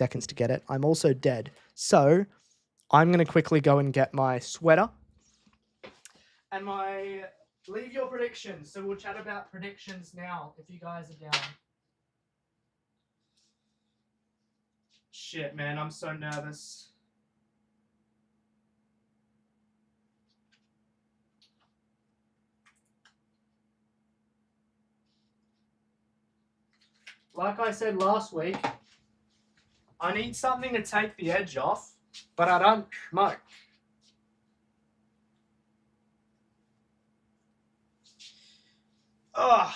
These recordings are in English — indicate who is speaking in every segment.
Speaker 1: seconds to get it. I'm also dead. So I'm going to quickly go and get my sweater and my leave your predictions. So we'll chat about predictions now if you guys are down. Shit, man, I'm so nervous. Like I said last week, I need something to take the edge off, but I don't smoke. Ugh.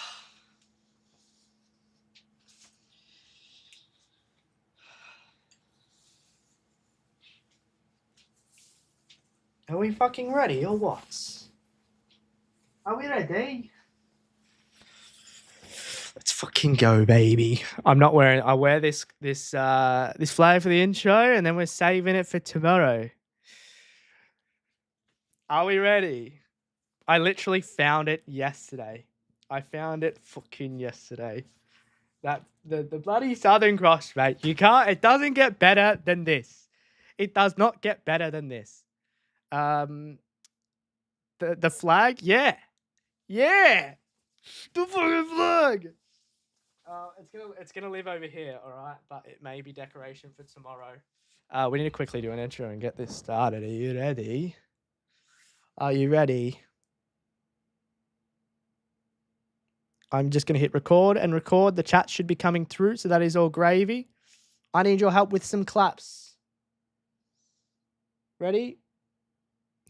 Speaker 1: Are we fucking ready or what? Are we ready? Let's fucking go, baby. I'm not wearing. I wear this flag for the intro, and then we're saving it for tomorrow. Are we ready? I literally found it yesterday. I found it fucking yesterday. That the bloody Southern Cross, mate. You can't. It doesn't get better than this. It does not get better than this. The flag, yeah. The fucking flag. It's gonna live over here, all right. But it may be decoration for tomorrow. We need to quickly do an intro and get this started. Are you ready? Are you ready? I'm just gonna hit record and record. The chat should be coming through, so that is all gravy. I need your help with some claps. Ready?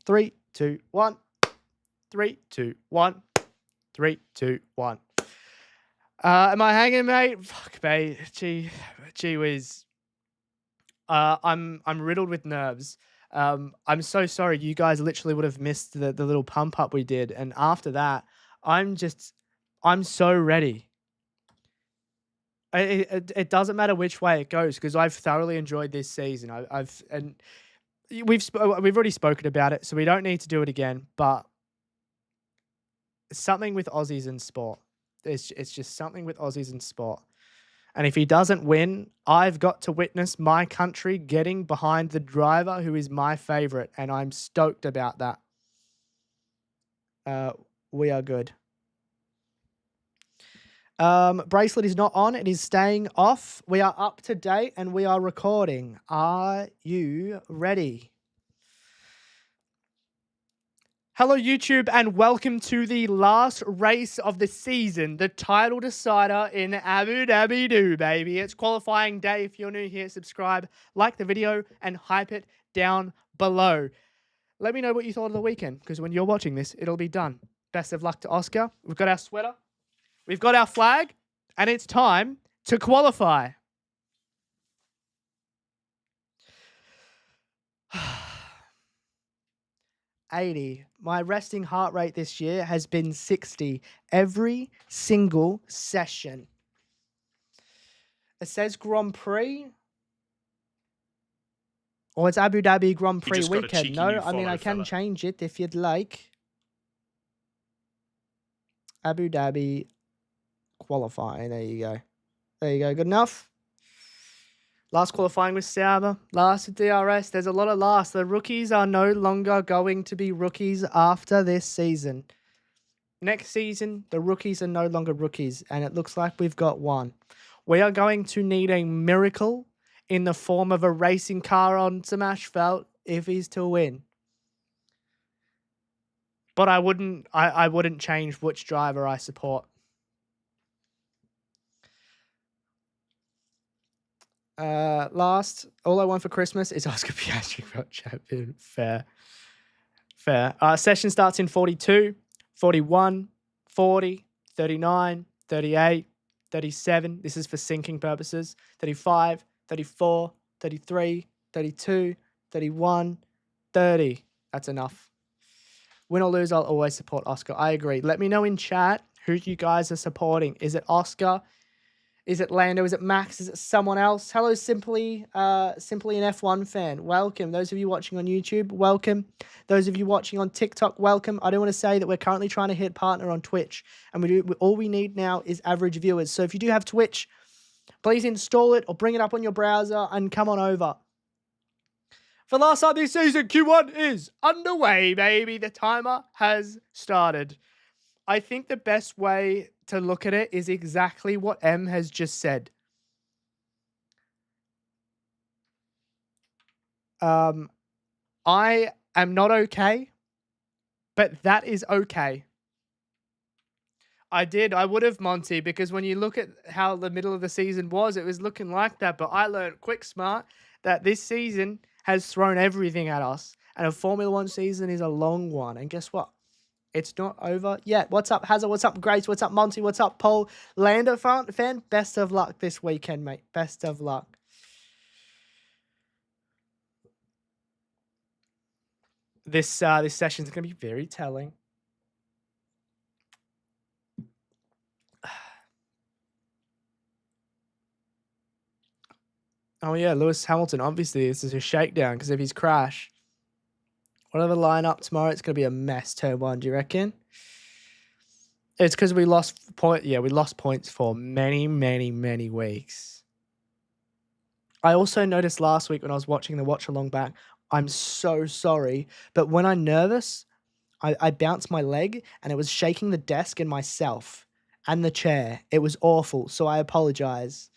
Speaker 1: 3, 2, 1. 3, 2, 1. 3, 2, 1. Am I hanging, mate? Fuck, mate. Gee whiz. I'm riddled with nerves. I'm so sorry. You guys literally would have missed the little pump up we did, and after that, I'm so ready. It doesn't matter which way it goes because I've thoroughly enjoyed this season. We've already spoken about it, so we don't need to do it again. But something with Aussies in sport. It's just something with Aussies in sport. And if he doesn't win, I've got to witness my country getting behind the driver who is my favourite, and I'm stoked about that. We are good. Bracelet is not on. It is staying off. We are up to date and we are recording. Are you ready? Hello, YouTube, and welcome to the last race of the season, the title decider in Abu Dhabi, baby. It's qualifying day. If you're new here, subscribe, like the video, and hype it down below. Let me know what you thought of the weekend, because when you're watching this, it'll be done. Best of luck to Oscar. We've got our sweater. We've got our flag, and it's time to qualify. My resting heart rate this year has been 60 every single session. It says Grand Prix. Or it's Abu Dhabi Grand Prix weekend. No, I mean, I can change it if you'd like. Abu Dhabi qualifying. There you go. There you go. Good enough. Last qualifying was Sauber. Last with DRS. There's a lot of last. The rookies are no longer going to be rookies after this season. Next season, the rookies are no longer rookies. And it looks like we've got one. We are going to need a miracle in the form of a racing car on some asphalt if he's to win. But I wouldn't change which driver I support. Last, all I want for Christmas is Oscar Piastri world champion. Fair. Session starts in 42, 41, 40, 39, 38, 37. This is for syncing purposes. 35, 34, 33, 32, 31, 30. That's enough. Win or lose, I'll always support Oscar. I agree. Let me know in chat who you guys are supporting. Is it Oscar? Is it Lando? Is it Max? Is it someone else? Hello, Simply an F1 fan. Welcome. Those of you watching on YouTube, welcome. Those of you watching on TikTok, welcome. I do want to say that we're currently trying to hit partner on Twitch, and all we need now is average viewers. So if you do have Twitch, please install it or bring it up on your browser and come on over. For the last time this season, Q1 is underway, baby. The timer has started. I think the best way to look at it is exactly what M has just said. I am not okay, but that is okay. I would have, Monty, because when you look at how the middle of the season was, it was looking like that. But I learned quick smart that this season has thrown everything at us. And a Formula One season is a long one. And guess what? It's not over yet. What's up, Hazard? What's up, Grace? What's up, Monty? What's up, Paul? Lando fan? Best of luck this weekend, mate. Best of luck. This session is going to be very telling. Oh, yeah, Lewis Hamilton. Obviously, this is a shakedown because of his crash. Whatever lineup tomorrow, it's going to be a mess. Turn 1, do you reckon? It's because we lost points for many, many, many weeks. I also noticed last week when I was watching the Watchalong back, I'm so sorry, but when I'm nervous, I bounce my leg and it was shaking the desk and myself and the chair. It was awful, so I apologize.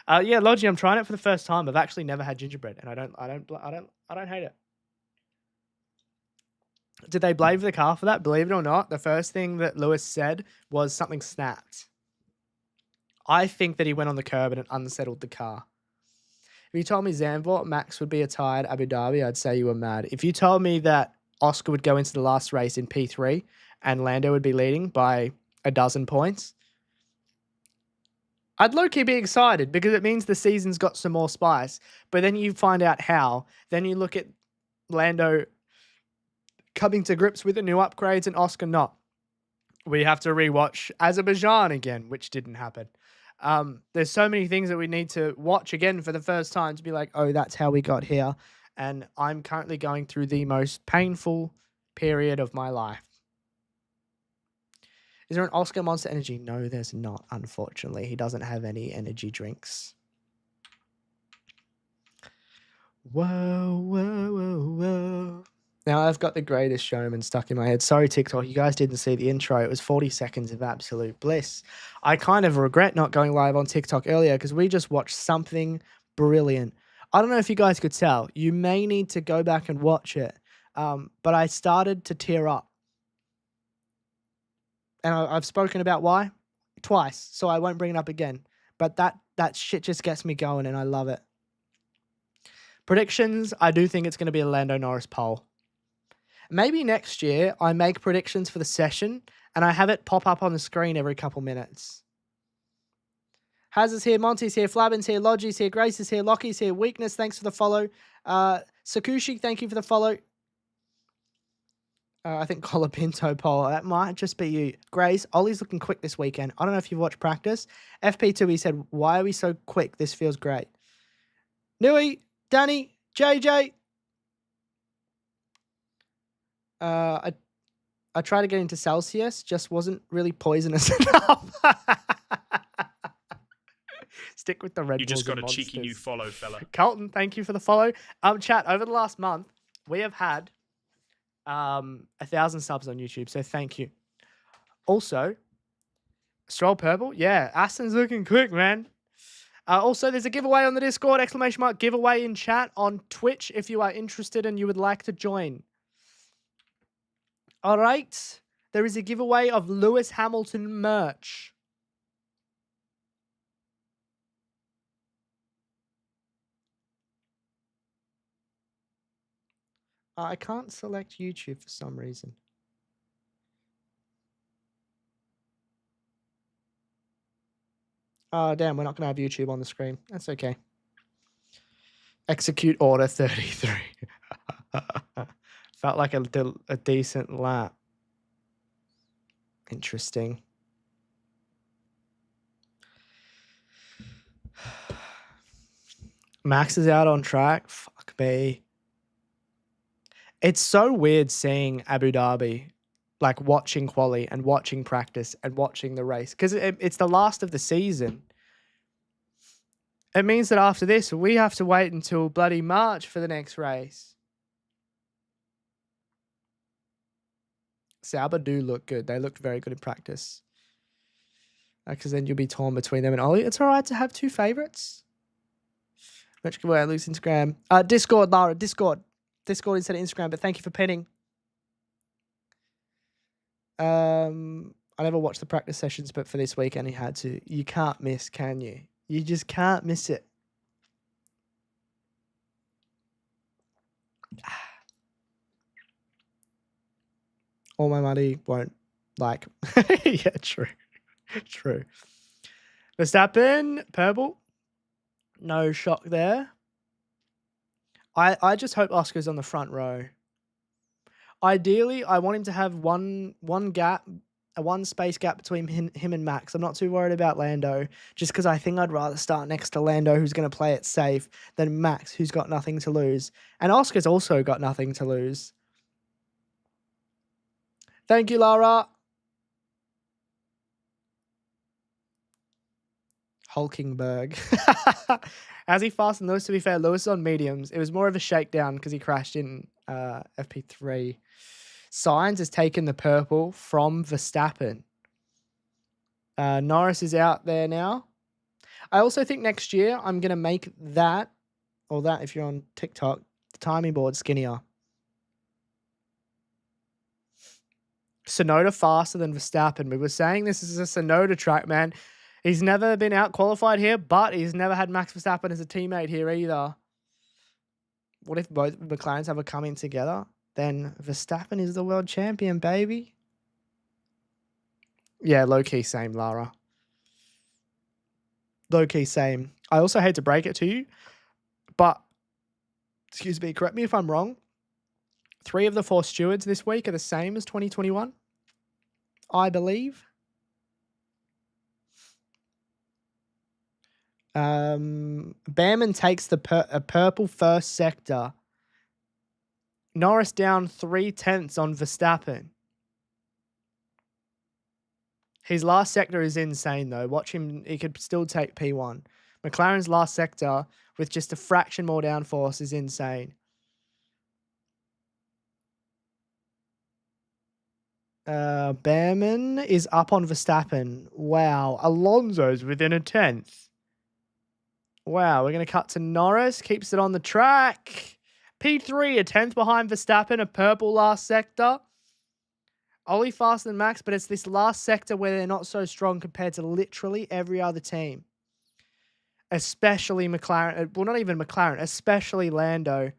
Speaker 1: Yeah, Logie, I'm trying it for the first time. I've actually never had gingerbread, and I don't hate it. Did they blame the car for that? Believe it or not, the first thing that Lewis said was something snapped. I think that he went on the curb and it unsettled the car. If you told me Zandvoort Max would be a tie at Abu Dhabi, I'd say you were mad. If you told me that Oscar would go into the last race in P3 and Lando would be leading by 12 points, I'd low-key be excited because it means the season's got some more spice. But then you find out how. Then you look at Lando coming to grips with the new upgrades and Oscar not. We have to rewatch Azerbaijan again, which didn't happen. There's so many things that we need to watch again for the first time to be like, oh, that's how we got here. And I'm currently going through the most painful period of my life. Is there an Oscar Monster Energy? No, there's not, unfortunately. He doesn't have any energy drinks. Whoa, whoa, whoa, whoa. Now I've got The Greatest Showman stuck in my head. Sorry, TikTok, you guys didn't see the intro. It was 40 seconds of absolute bliss. I kind of regret not going live on TikTok earlier because we just watched something brilliant. I don't know if you guys could tell. You may need to go back and watch it. But I started to tear up. And I've spoken about why twice, so I won't bring it up again. But that shit just gets me going, and I love it. Predictions, I do think it's going to be a Lando Norris pole. Maybe next year I make predictions for the session, and I have it pop up on the screen every couple minutes. Haz is here, Monty's here, Flabbin's here, Logie's here, Grace is here, Lockie's here, Weakness, thanks for the follow. Sakushi, thank you for the follow. I think Colapinto poll. That might just be you. Grace, Ollie's looking quick this weekend. I don't know if you've watched practice. FP2, he said, why are we so quick? This feels great. Nui, Danny, JJ. I tried to get into Celsius, just wasn't really poisonous enough. Stick with the Red Bulls.
Speaker 2: You just got a cheeky new follow, fella.
Speaker 1: Carlton, thank you for the follow. Chat, over the last month, we have had 1,000 subs on YouTube, so thank you. Also, Stroll Purple, yeah, Aston's looking quick, man. Also, there's a giveaway on the Discord, ! Giveaway in chat on Twitch if you are interested and you would like to join. All right, there is a giveaway of Lewis Hamilton merch. I can't select YouTube for some reason. Oh, damn, we're not going to have YouTube on the screen. That's okay. Execute order 33. Felt like a decent lap. Interesting. Max is out on track. Fuck me. It's so weird seeing Abu Dhabi, like watching quali and watching practice and watching the race because it's the last of the season. It means that after this, we have to wait until bloody March for the next race. Sauber do look good. They looked very good in practice. Because then you'll be torn between them and Ollie. It's all right to have two favourites. Much good way, Luke's Instagram. Discord, Lara. Discord instead of Instagram, but thank you for pinning. I never watched the practice sessions, but for this weekend he had to. You can't miss, can you? You just can't miss it. All my money won't like. Yeah, true. True. Verstappen, purple. No shock there. I just hope Oscar's on the front row. Ideally, I want him to have one gap, one space gap between him and Max. I'm not too worried about Lando, just because I think I'd rather start next to Lando, who's going to play it safe, than Max, who's got nothing to lose. And Oscar's also got nothing to lose. Thank you, Lara. Hulkenberg. As he fastened Lewis, to be fair, Lewis is on mediums. It was more of a shakedown because he crashed in FP3. Sainz has taken the purple from Verstappen. Norris is out there now. I also think next year I'm going to make that, or that if you're on TikTok, the timing board skinnier. Sonoda faster than Verstappen. We were saying this is a Sonoda track, man. He's never been out-qualified here, but he's never had Max Verstappen as a teammate here either. What if both McLarens have a coming together? Then Verstappen is the world champion, baby. Yeah, low-key same, Lara. Low-key same. I also hate to break it to you, but, excuse me, correct me if I'm wrong, 3 of the 4 stewards this week are the same as 2021, I believe. Behrman takes the purple first sector. Norris down 3/10 on Verstappen. His last sector is insane, though. Watch him. He could still take P1. McLaren's last sector with just a fraction more downforce is insane. Behrman is up on Verstappen. Wow. Alonso's within a 10th. Wow, we're going to cut to Norris. Keeps it on the track. P3, a 10th behind Verstappen, a purple last sector. Ollie faster than Max, but it's this last sector where they're not so strong compared to literally every other team. Especially McLaren. Well, not even McLaren, especially Lando.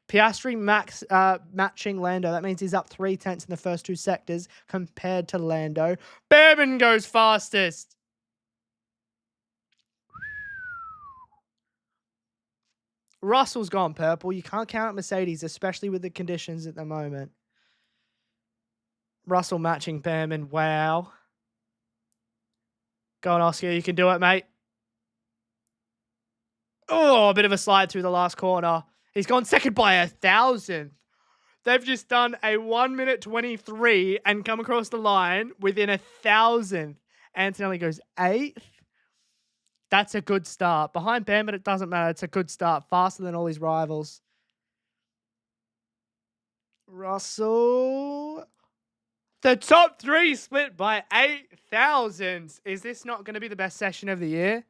Speaker 1: Piastri Max matching Lando. That means he's up 3/10 in the first 2 sectors compared to Lando. Behrman goes fastest. Russell's gone purple. You can't count out Mercedes, especially with the conditions at the moment. Russell matching Behrman. Wow. Go on, Oscar. You can do it, mate. Oh, a bit of a slide through the last corner. He's gone second by 1,000th. They've just done a 1:23 and come across the line within 1,000th. Antonelli goes 8th. That's a good start. Behind Behrman, it doesn't matter. It's a good start. Faster than all his rivals. Russell. The top 3 split by 8,000. Is this not going to be the best session of the year?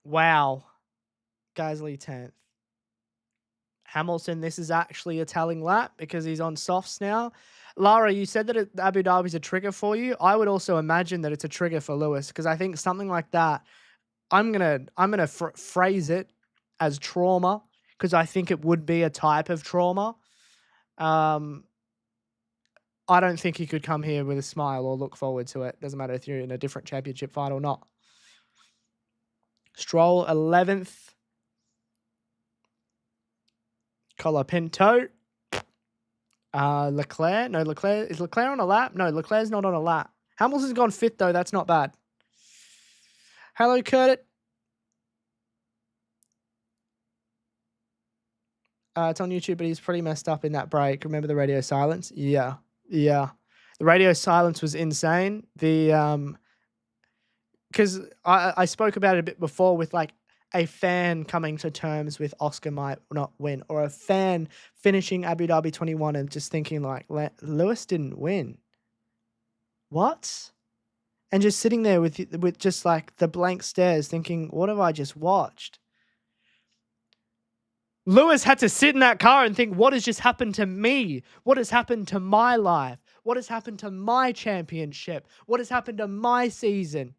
Speaker 1: Wow. Gasly 10th. Hamilton, this is actually a telling lap because he's on softs now. Lara, you said that Abu Dhabi is a trigger for you. I would also imagine that it's a trigger for Lewis because I think something like that, I'm gonna phrase it as trauma because I think it would be a type of trauma. I don't think he could come here with a smile or look forward to it. Doesn't matter if you're in a different championship fight or not. Stroll 11th. Colapinto. Leclerc. No, Leclerc. Is Leclerc on a lap? No, Leclerc's not on a lap. Hamilton's gone 5th, though. That's not bad. Hello, Curtit. It's on YouTube, but he's pretty messed up in that break. Remember the radio silence? Yeah. Yeah. The radio silence was insane. The because I spoke about it a bit before with like a fan coming to terms with Oscar might not win, or a fan finishing Abu Dhabi 21 and just thinking like, Lewis didn't win. What? And just sitting there with just like the blank stares thinking, what have I just watched? Lewis had to sit in that car and think, what has just happened to me? What has happened to my life? What has happened to my championship? What has happened to my season?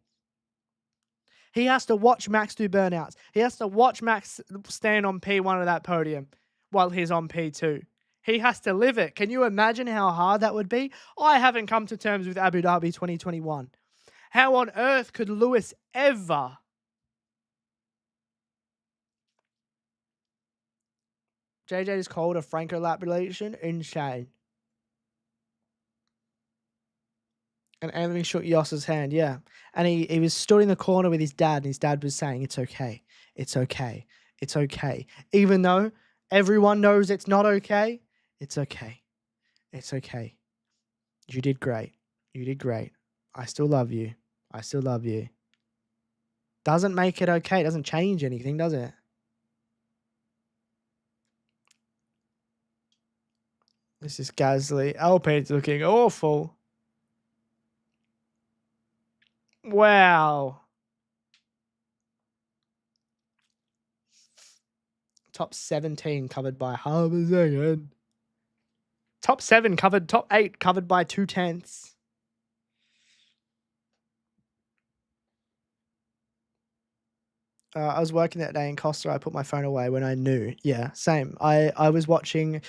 Speaker 1: He has to watch Max do burnouts. He has to watch Max stand on P1 of that podium while he's on P2. He has to live it. Can you imagine how hard that would be? I haven't come to terms with Abu Dhabi 2021. How on earth could Lewis ever? JJ is called a Franco lapulation. Insane. And Anthony shook Yoss's hand, yeah. And he was stood in the corner with his dad, and his dad was saying, it's okay. It's okay. It's okay. Even though everyone knows it's not okay, it's okay. It's okay. You did great. You did great. I still love you. I still love you. Doesn't make it okay. It doesn't change anything, does it? This is Gasly. Alpine's looking awful. Wow. Top 17 covered by Harbour. Top 7 covered. Top 8 covered by 2/10. I was working that day in Costa. I put my phone away when I knew. Yeah, same. I was watching.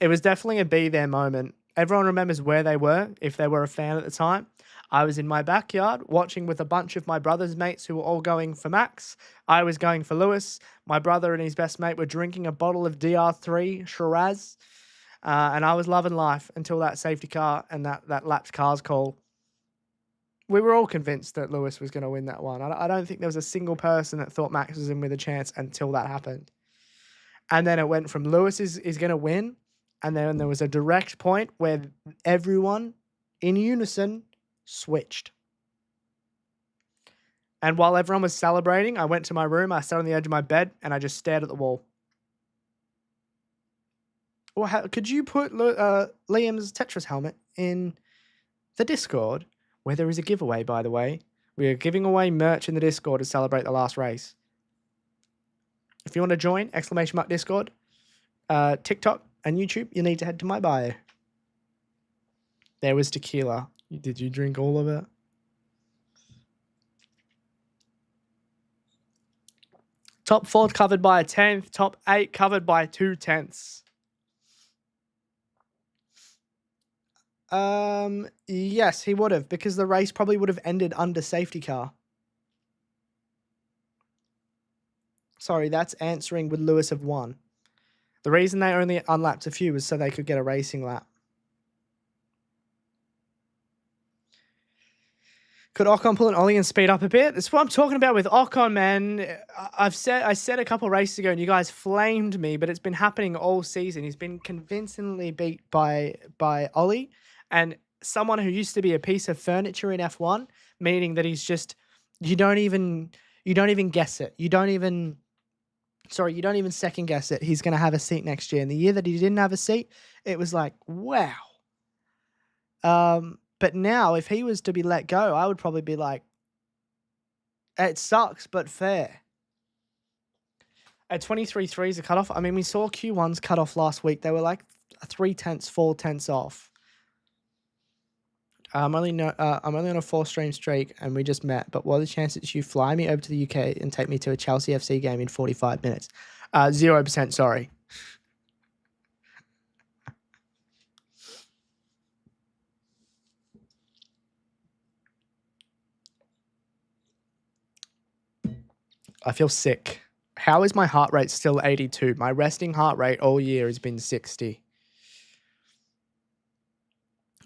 Speaker 1: It was definitely a be there moment. Everyone remembers where they were, if they were a fan at the time. I was in my backyard watching with a bunch of my brother's mates who were all going for Max. I was going for Lewis. My brother and his best mate were drinking a bottle of DR3 Shiraz. And I was loving life until that safety car and that lapped cars call. We were all convinced that Lewis was going to win that one. I don't think there was a single person that thought Max was in with a chance until that happened. And then it went from Lewis is going to win. And then there was a direct point where everyone in unison switched. And while everyone was celebrating, I went to my room, I sat on the edge of my bed, and I just stared at the wall. Well, could you put Liam's Tetris helmet in the Discord, where there is a giveaway, by the way? We are giving away merch in the Discord to celebrate the last race. If you want to join, !Discord, TikTok, and YouTube, you need to head to my bio. There was tequila. Did you drink all of it? Top 4 covered by a 10th. Top 8 covered by 2/10. Yes, he would have, because the race probably would have ended under safety car. Sorry, that's answering with Lewis have won. The reason they only unlapped a few was so they could get a racing lap. Could Ocon pull an ollie and speed up a bit? That's what I'm talking about with Ocon, man. I said a couple races ago, and you guys flamed me, but it's been happening all season. He's been convincingly beat by Ollie, and someone who used to be a piece of furniture in F1, meaning that he's just you don't even guess it. You don't even second guess it. He's going to have a seat next year. And the year that he didn't have a seat, it was like, wow. But now, if he was to be let go, I would probably be like, it sucks, but fair. At 23.3 is a cutoff. I mean, we saw Q1's cut off last week. They were like 3/10, 4/10 off. I'm only on a 4-stream streak, and we just met. But what are the chances you fly me over to the UK and take me to a Chelsea FC game in 45 minutes? 0%, sorry. I feel sick. How is my heart rate still 82? My resting heart rate all year has been 60.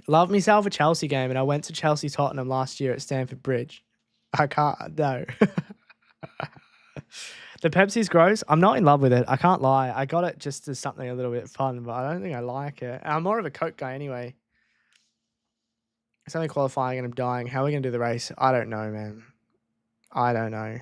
Speaker 1: Love myself a Chelsea game, and I went to Chelsea Tottenham last year at Stamford Bridge. I can't, no. The Pepsi's gross. I'm not in love with it. I can't lie. I got it just as something a little bit fun, but I don't think I like it. I'm more of a Coke guy anyway. It's only qualifying and I'm dying. How are we going to do the race? I don't know, man. I don't know.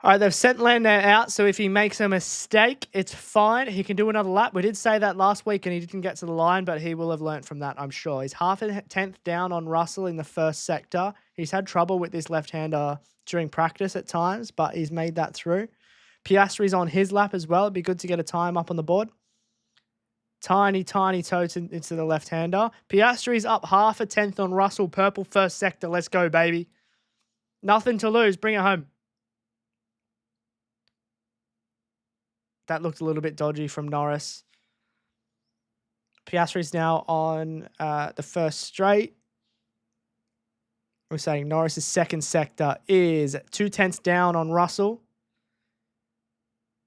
Speaker 1: All right, they've sent Lando out, so if he makes a mistake, it's fine. He can do another lap. We did say that last week and he didn't get to the line, but he will have learnt from that, I'm sure. He's half a tenth down on Russell in the first sector. He's had trouble with this left-hander during practice at times, but he's made that through. Piastri's on his lap as well. It'd be good to get a time up on the board. Tiny toe into the left-hander. Piastri's up half a tenth on Russell. Purple first sector. Let's go, baby. Nothing to lose. Bring it home. That looked a little bit dodgy from Norris. Piastri's now on the first straight. We're saying Norris's second sector is 2 tenths down on Russell.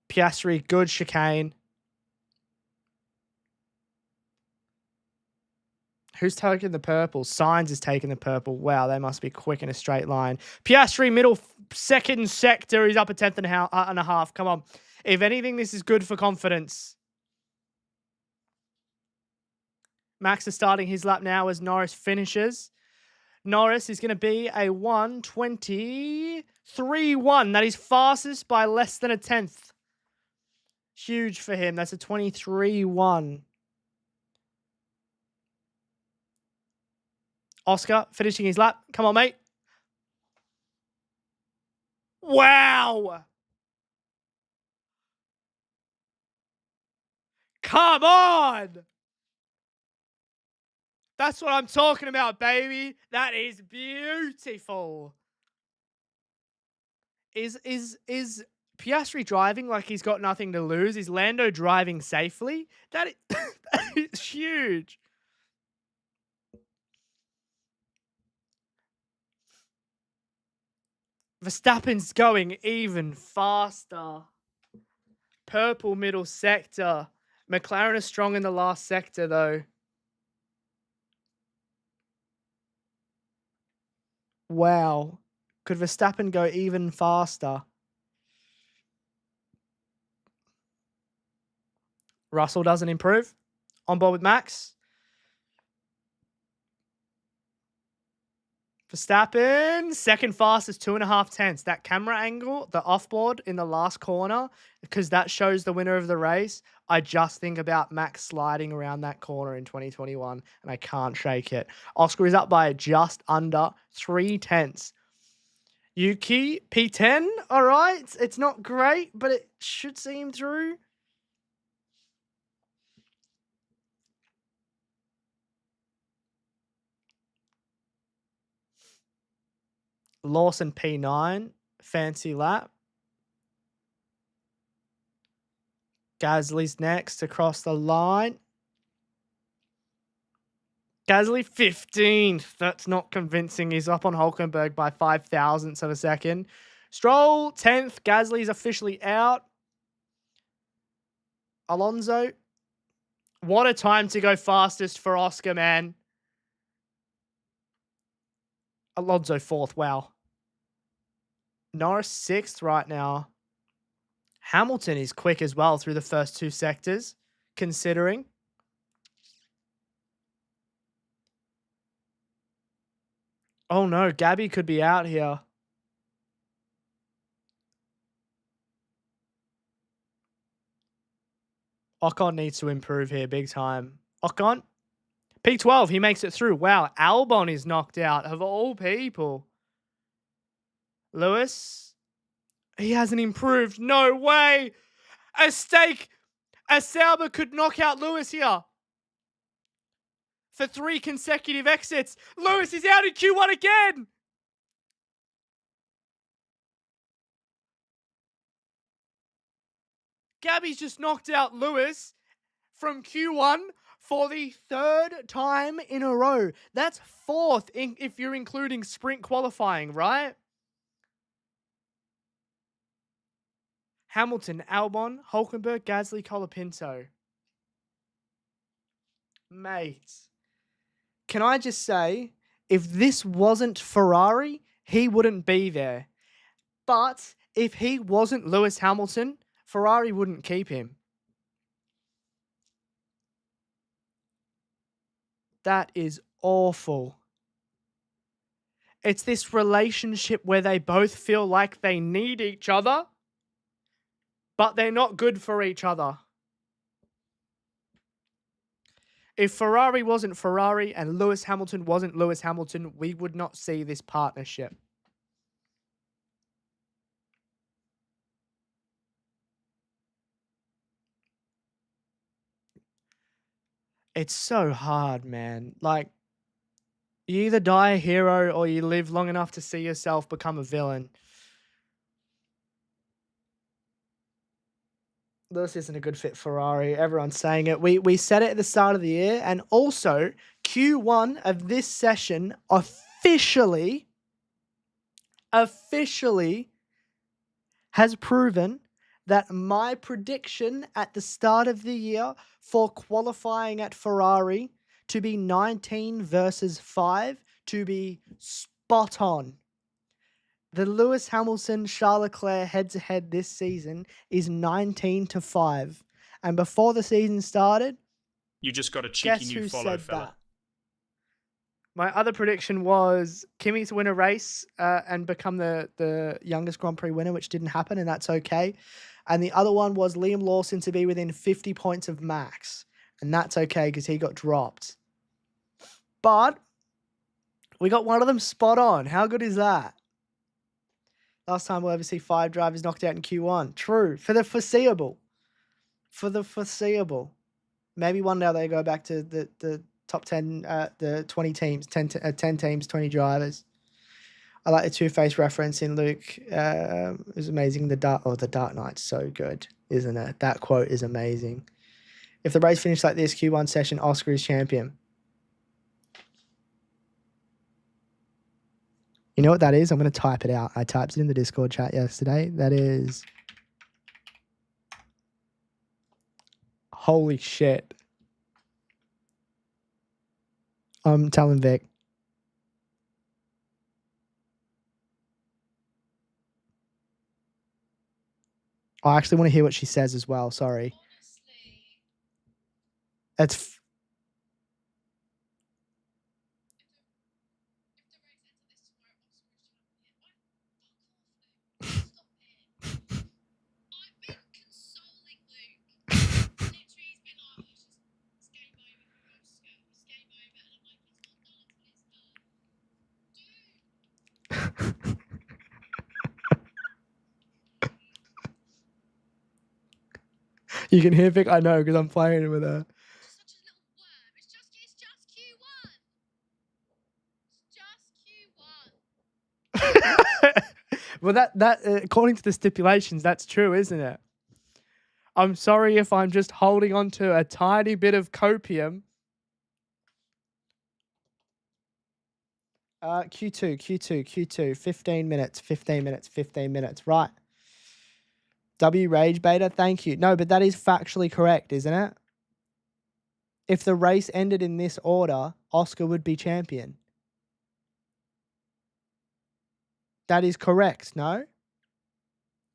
Speaker 1: Piastri, good chicane. Who's taking the purple? Sainz is taking the purple. Wow, they must be quick in a straight line. Piastri, middle second sector. He's up a tenth and a half. Come on. If anything, this is good for confidence. Max is starting his lap now as Norris finishes. Norris is going to be a 1:23.1. That is fastest by less than a tenth. Huge for him. That's a 23.1. Oscar finishing his lap. Come on, mate. Wow. Come on. That's what I'm talking about, baby. That is beautiful. Is Piastri driving like he's got nothing to lose? Is Lando driving safely? That is huge. Verstappen's going even faster. Purple middle sector. McLaren is strong in the last sector, though. Wow. Could Verstappen go even faster? Russell doesn't improve. On board with Max. Verstappen, second fastest, 2.5 tenths. That camera angle, the offboard in the last corner, because that shows the winner of the race. I just think about Max sliding around that corner in 2021, and I can't shake it. Oscar is up by just under 3 tenths. Yuki, P10, all right. It's not great, but it should see him through. Lawson, P9, fancy lap. Gasly's next across the line. Gasly 15th. That's not convincing. He's up on Hulkenberg by 5 thousandths of a second. Stroll 10th. Gasly's officially out. Alonso. What a time to go fastest for Oscar, man. Alonso 4th. Wow. Norris 6th right now. Hamilton is quick as well through the first 2 sectors, considering. Oh no, DHABI could be out here. Ocon needs to improve here big time. Ocon, P12, he makes it through. Wow, Albon is knocked out of all people. Lewis, he hasn't improved. No way. A Sauber could knock out Lewis here. For 3 consecutive exits. Lewis is out in Q1 again. DHABI's just knocked out Lewis from Q1 for the 3rd time in a row. That's 4th if you're including sprint qualifying, right? Hamilton, Albon, Hulkenberg, Gasly, Colapinto. Mate, can I just say, if this wasn't Ferrari, he wouldn't be there. But if he wasn't Lewis Hamilton, Ferrari wouldn't keep him. That is awful. It's this relationship where they both feel like they need each other, but they're not good for each other. If Ferrari wasn't Ferrari and Lewis Hamilton wasn't Lewis Hamilton, we would not see this partnership. It's so hard, man. Like, you either die a hero or you live long enough to see yourself become a villain. Lewis isn't a good fit for Ferrari. Everyone's saying it. We said it at the start of the year. And also, Q1 of this session officially has proven that my prediction at the start of the year for qualifying at Ferrari to be 19 versus 5 to be spot on. The Lewis Hamilton Charles Leclerc head-to-head this season is 19-5. And before the season started,
Speaker 2: you just got a cheeky new follow,
Speaker 1: said
Speaker 2: fella.
Speaker 1: That? My other prediction was Kimi to win a race and become the youngest Grand Prix winner, which didn't happen, and that's okay. And the other one was Liam Lawson to be within 50 points of Max, and that's okay because he got dropped. But we got one of them spot on. How good is that? Last time we'll ever see 5 drivers knocked out in Q1. True. For the foreseeable. Maybe one day they go back to the top 10, the 20 teams, 10 teams, 20 drivers. I like the Two-Face reference in Luke. It was amazing. The Dark Knight's so good, isn't it? That quote is amazing. If the race finished like this, Q1 session, Oscar is champion. You know what that is? I'm going to type it out. I typed it in the Discord chat yesterday. That is... Holy shit. I'm telling Vic. I actually want to hear what she says as well. Sorry. It's... You can hear Vic? I know, because I'm playing with her. Well, that according to the stipulations, that's true, isn't it? I'm sorry if I'm just holding on to a tiny bit of copium. Q2. 15 minutes. Right. W Rage Beta, thank you. No, but that is factually correct, isn't it? If the race ended in this order, Oscar would be champion. That is correct, no?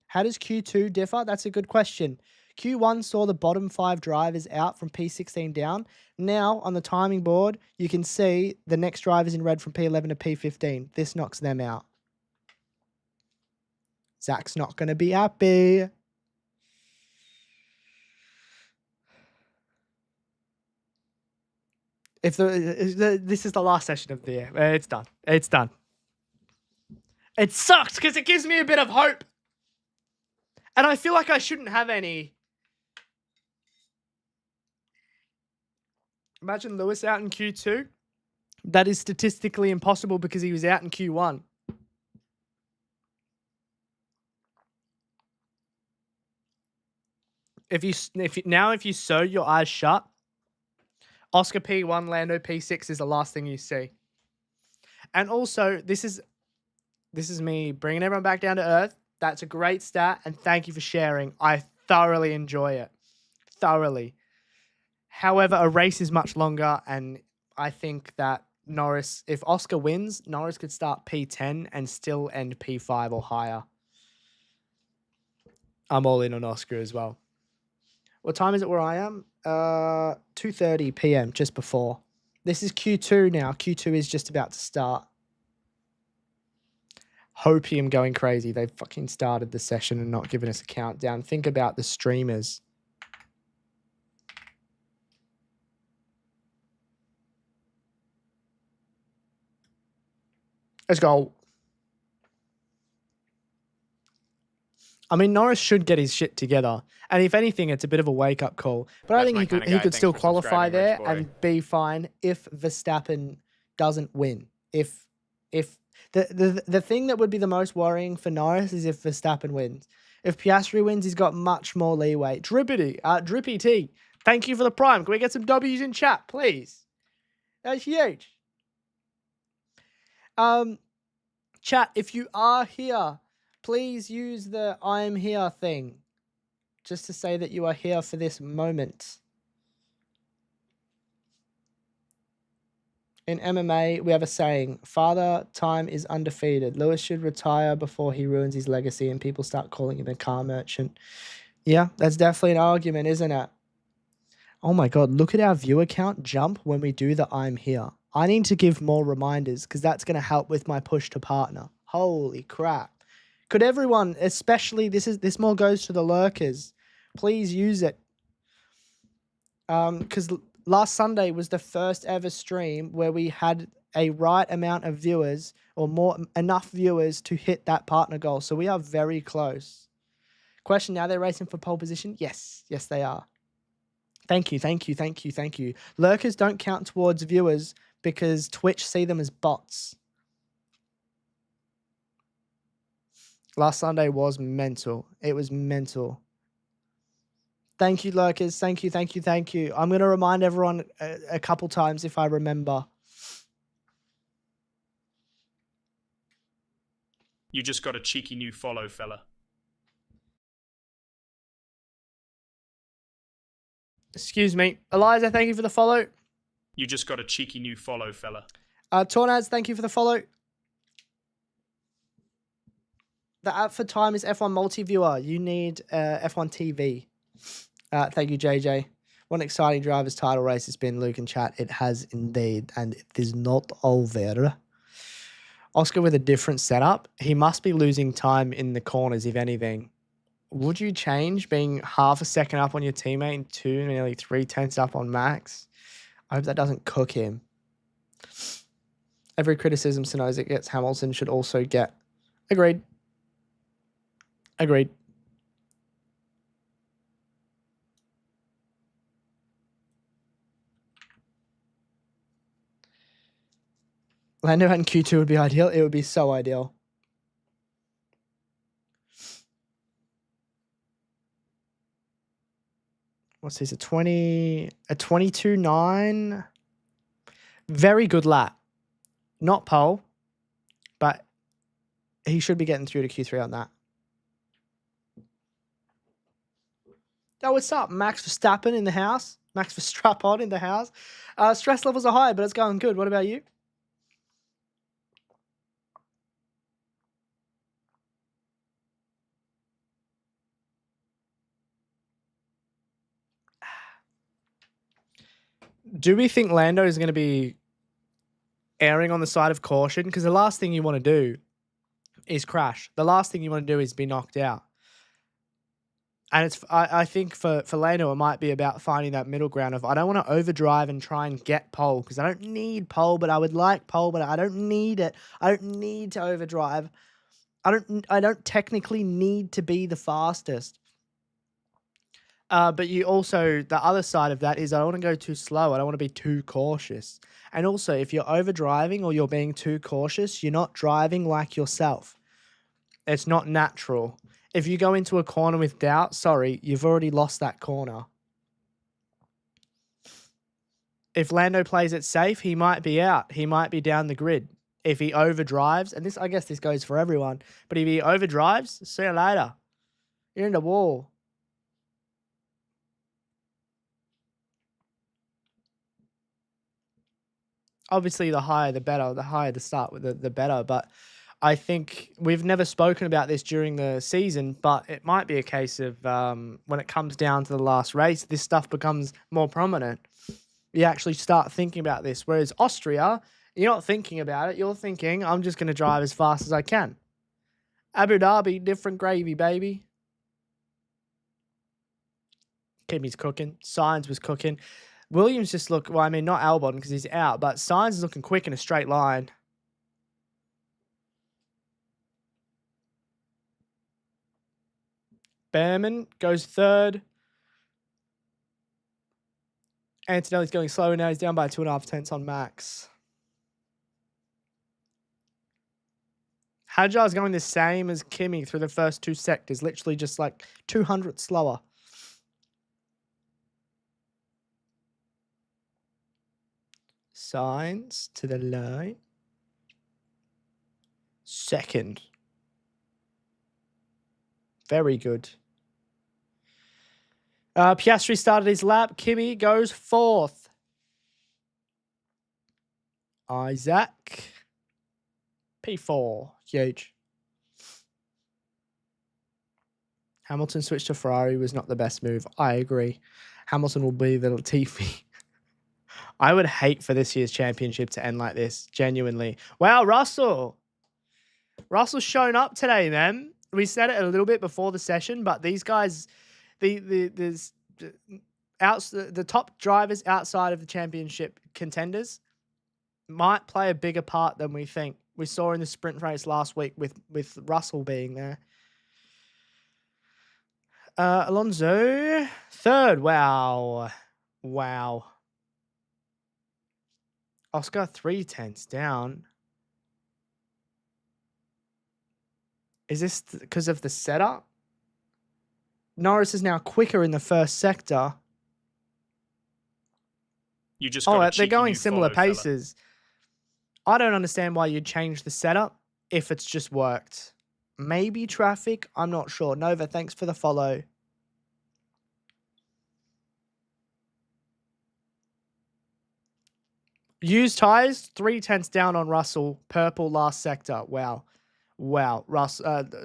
Speaker 1: How does Q2 differ? That's a good question. Q1 saw the bottom 5 drivers out from P16 down. Now, on the timing board, you can see the next drivers in red from P11 to P15. This knocks them out. Zach's not going to be happy. This is the last session of the year. It's done. It sucks because it gives me a bit of hope. And I feel like I shouldn't have any. Imagine Lewis out in Q2. That is statistically impossible because he was out in Q1. If you sew your eyes shut, Oscar P1, Lando P6 is the last thing you see. And also, this is me bringing everyone back down to earth. That's a great stat, and thank you for sharing. I thoroughly enjoy it. Thoroughly. However, a race is much longer, and I think that Norris, if Oscar wins, Norris could start P10 and still end P5 or higher. I'm all in on Oscar as well. What time is it where I am? 2:30 p.m. just before. This is Q2 now. Q2 is just about to start. Hopium going crazy. They fucking started the session and not given us a countdown. Think about the streamers. Let's go. I mean, Norris should get his shit together. And if anything, it's a bit of a wake-up call. But I think he could still qualify there and be fine if Verstappen doesn't win. If the thing that would be the most worrying for Norris is if Verstappen wins. If Piastri wins, he's got much more leeway. Drippy T, thank you for the prime. Can we get some W's in chat, please? That's huge. Chat, if you are here, please use the I'm here thing just to say that you are here for this moment. In MMA, we have a saying, Father Time is undefeated. Lewis should retire before he ruins his legacy and people start calling him a car merchant. Yeah, that's definitely an argument, isn't it? Oh my God, look at our viewer count jump when we do the I'm here. I need to give more reminders because that's going to help with my push to partner. Holy crap. Could everyone, especially this more goes to the lurkers, please use it. Because last Sunday was the first ever stream where we had a right amount of viewers or enough viewers to hit that partner goal. So we are very close. Question, now they're racing for pole position? Yes, they are. Thank you. Lurkers don't count towards viewers because Twitch see them as bots. Last Sunday was mental. It was mental. Thank you, lurkers. Thank you. I'm going to remind everyone a couple times if I remember.
Speaker 2: You just got a cheeky new follow, fella.
Speaker 1: Excuse me. Eliza, thank you for the follow.
Speaker 2: You just got a cheeky new follow, fella.
Speaker 1: Tornaz, thank you for the follow. The app for time is F1 Multiviewer. You need F1 TV. Thank you, JJ. What an exciting driver's title race it's been, Luke and chat. It has indeed, and it is not over. Oscar with a different setup. He must be losing time in the corners, if anything. Would you change being half a second up on your teammate and nearly 3/10 up on Max? I hope that doesn't cook him. Every criticism Sonoza gets, Hamilton should also get. Agreed. Lando and Q2 would be ideal. It would be so ideal. What's this? A 22.9. Very good lap. Not pole, but he should be getting through to Q3 on that. Oh, what's up? Max Verstappen in the house. Max Verstappen in the house. Stress levels are high, but it's going good. What about you? Do we think Lando is going to be erring on the side of caution? Because the last thing you want to do is crash. The last thing you want to do is be knocked out. And I think for Lando, it might be about finding that middle ground of I don't want to overdrive and try and get pole because I don't need pole, but I would like pole, but I don't need it. I don't need to overdrive. I don't technically need to be the fastest. But you also, the other side of that is I don't want to go too slow. I don't want to be too cautious. And also, if you're overdriving or you're being too cautious, you're not driving like yourself. It's not natural. If you go into a corner with doubt, sorry, you've already lost that corner. If Lando plays it safe, he might be out. He might be down the grid. If he overdrives, and I guess this goes for everyone, but if he overdrives, see you later. You're in the wall. Obviously, the higher the better. The higher the start, the better. But I think we've never spoken about this during the season, but it might be a case of when it comes down to the last race, this stuff becomes more prominent. You actually start thinking about this. Whereas Austria, you're not thinking about it. You're thinking, I'm just going to drive as fast as I can. Abu Dhabi, different gravy, baby. Kimi's cooking. Sainz was cooking. Williams just look, well, I mean, not Albon because he's out, but Sainz is looking quick in a straight line. Behrman goes third. Antonelli's going slower now. He's down by 2.5 tenths on Max. Hadjar's going the same as Kimi through the first two sectors, literally just like 200 slower. Sainz to the line. Second. Very good. Piastri started his lap. Kimi goes fourth. Isaac. P4. Huge. Hamilton switched to Ferrari was not the best move. I agree. Hamilton will be the Latifi. I would hate for this year's championship to end like this. Genuinely. Wow, Russell. Russell's shown up today, man. We said it a little bit before the session, but these guys, the top drivers outside of the championship contenders might play a bigger part than we think. We saw in the sprint race last week with Russell being there. Alonso, third. Wow. Wow. Oscar, 3 tenths down. Is this because of the setup? Norris is now quicker in the first sector.
Speaker 2: You just got
Speaker 1: they're going similar paces. Fella. I don't understand why you'd change the setup if it's just worked. Maybe traffic. I'm not sure. Nova, thanks for the follow. Used tires, 3 tenths down on Russell. Purple last sector. Wow. Wow.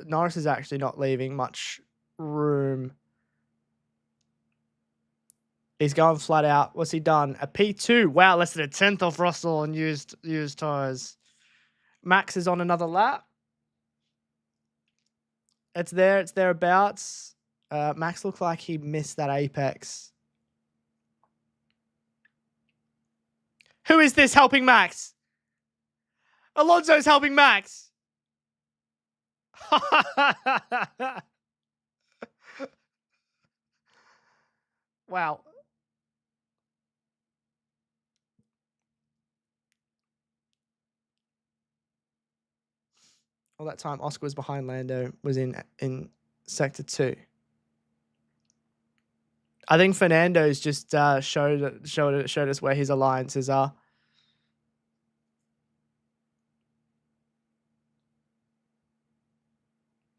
Speaker 1: Norris is actually not leaving much room. He's going flat out. What's he done? A P2. Wow, less than a tenth off Russell on used tires. Max is on another lap. It's there. It's thereabouts. Max looked like he missed that apex. Who is this helping Max? Alonso's helping Max. Wow. All that time, Oscar was behind Lando, was in sector 2. I think Fernando's just showed us where his alliances are.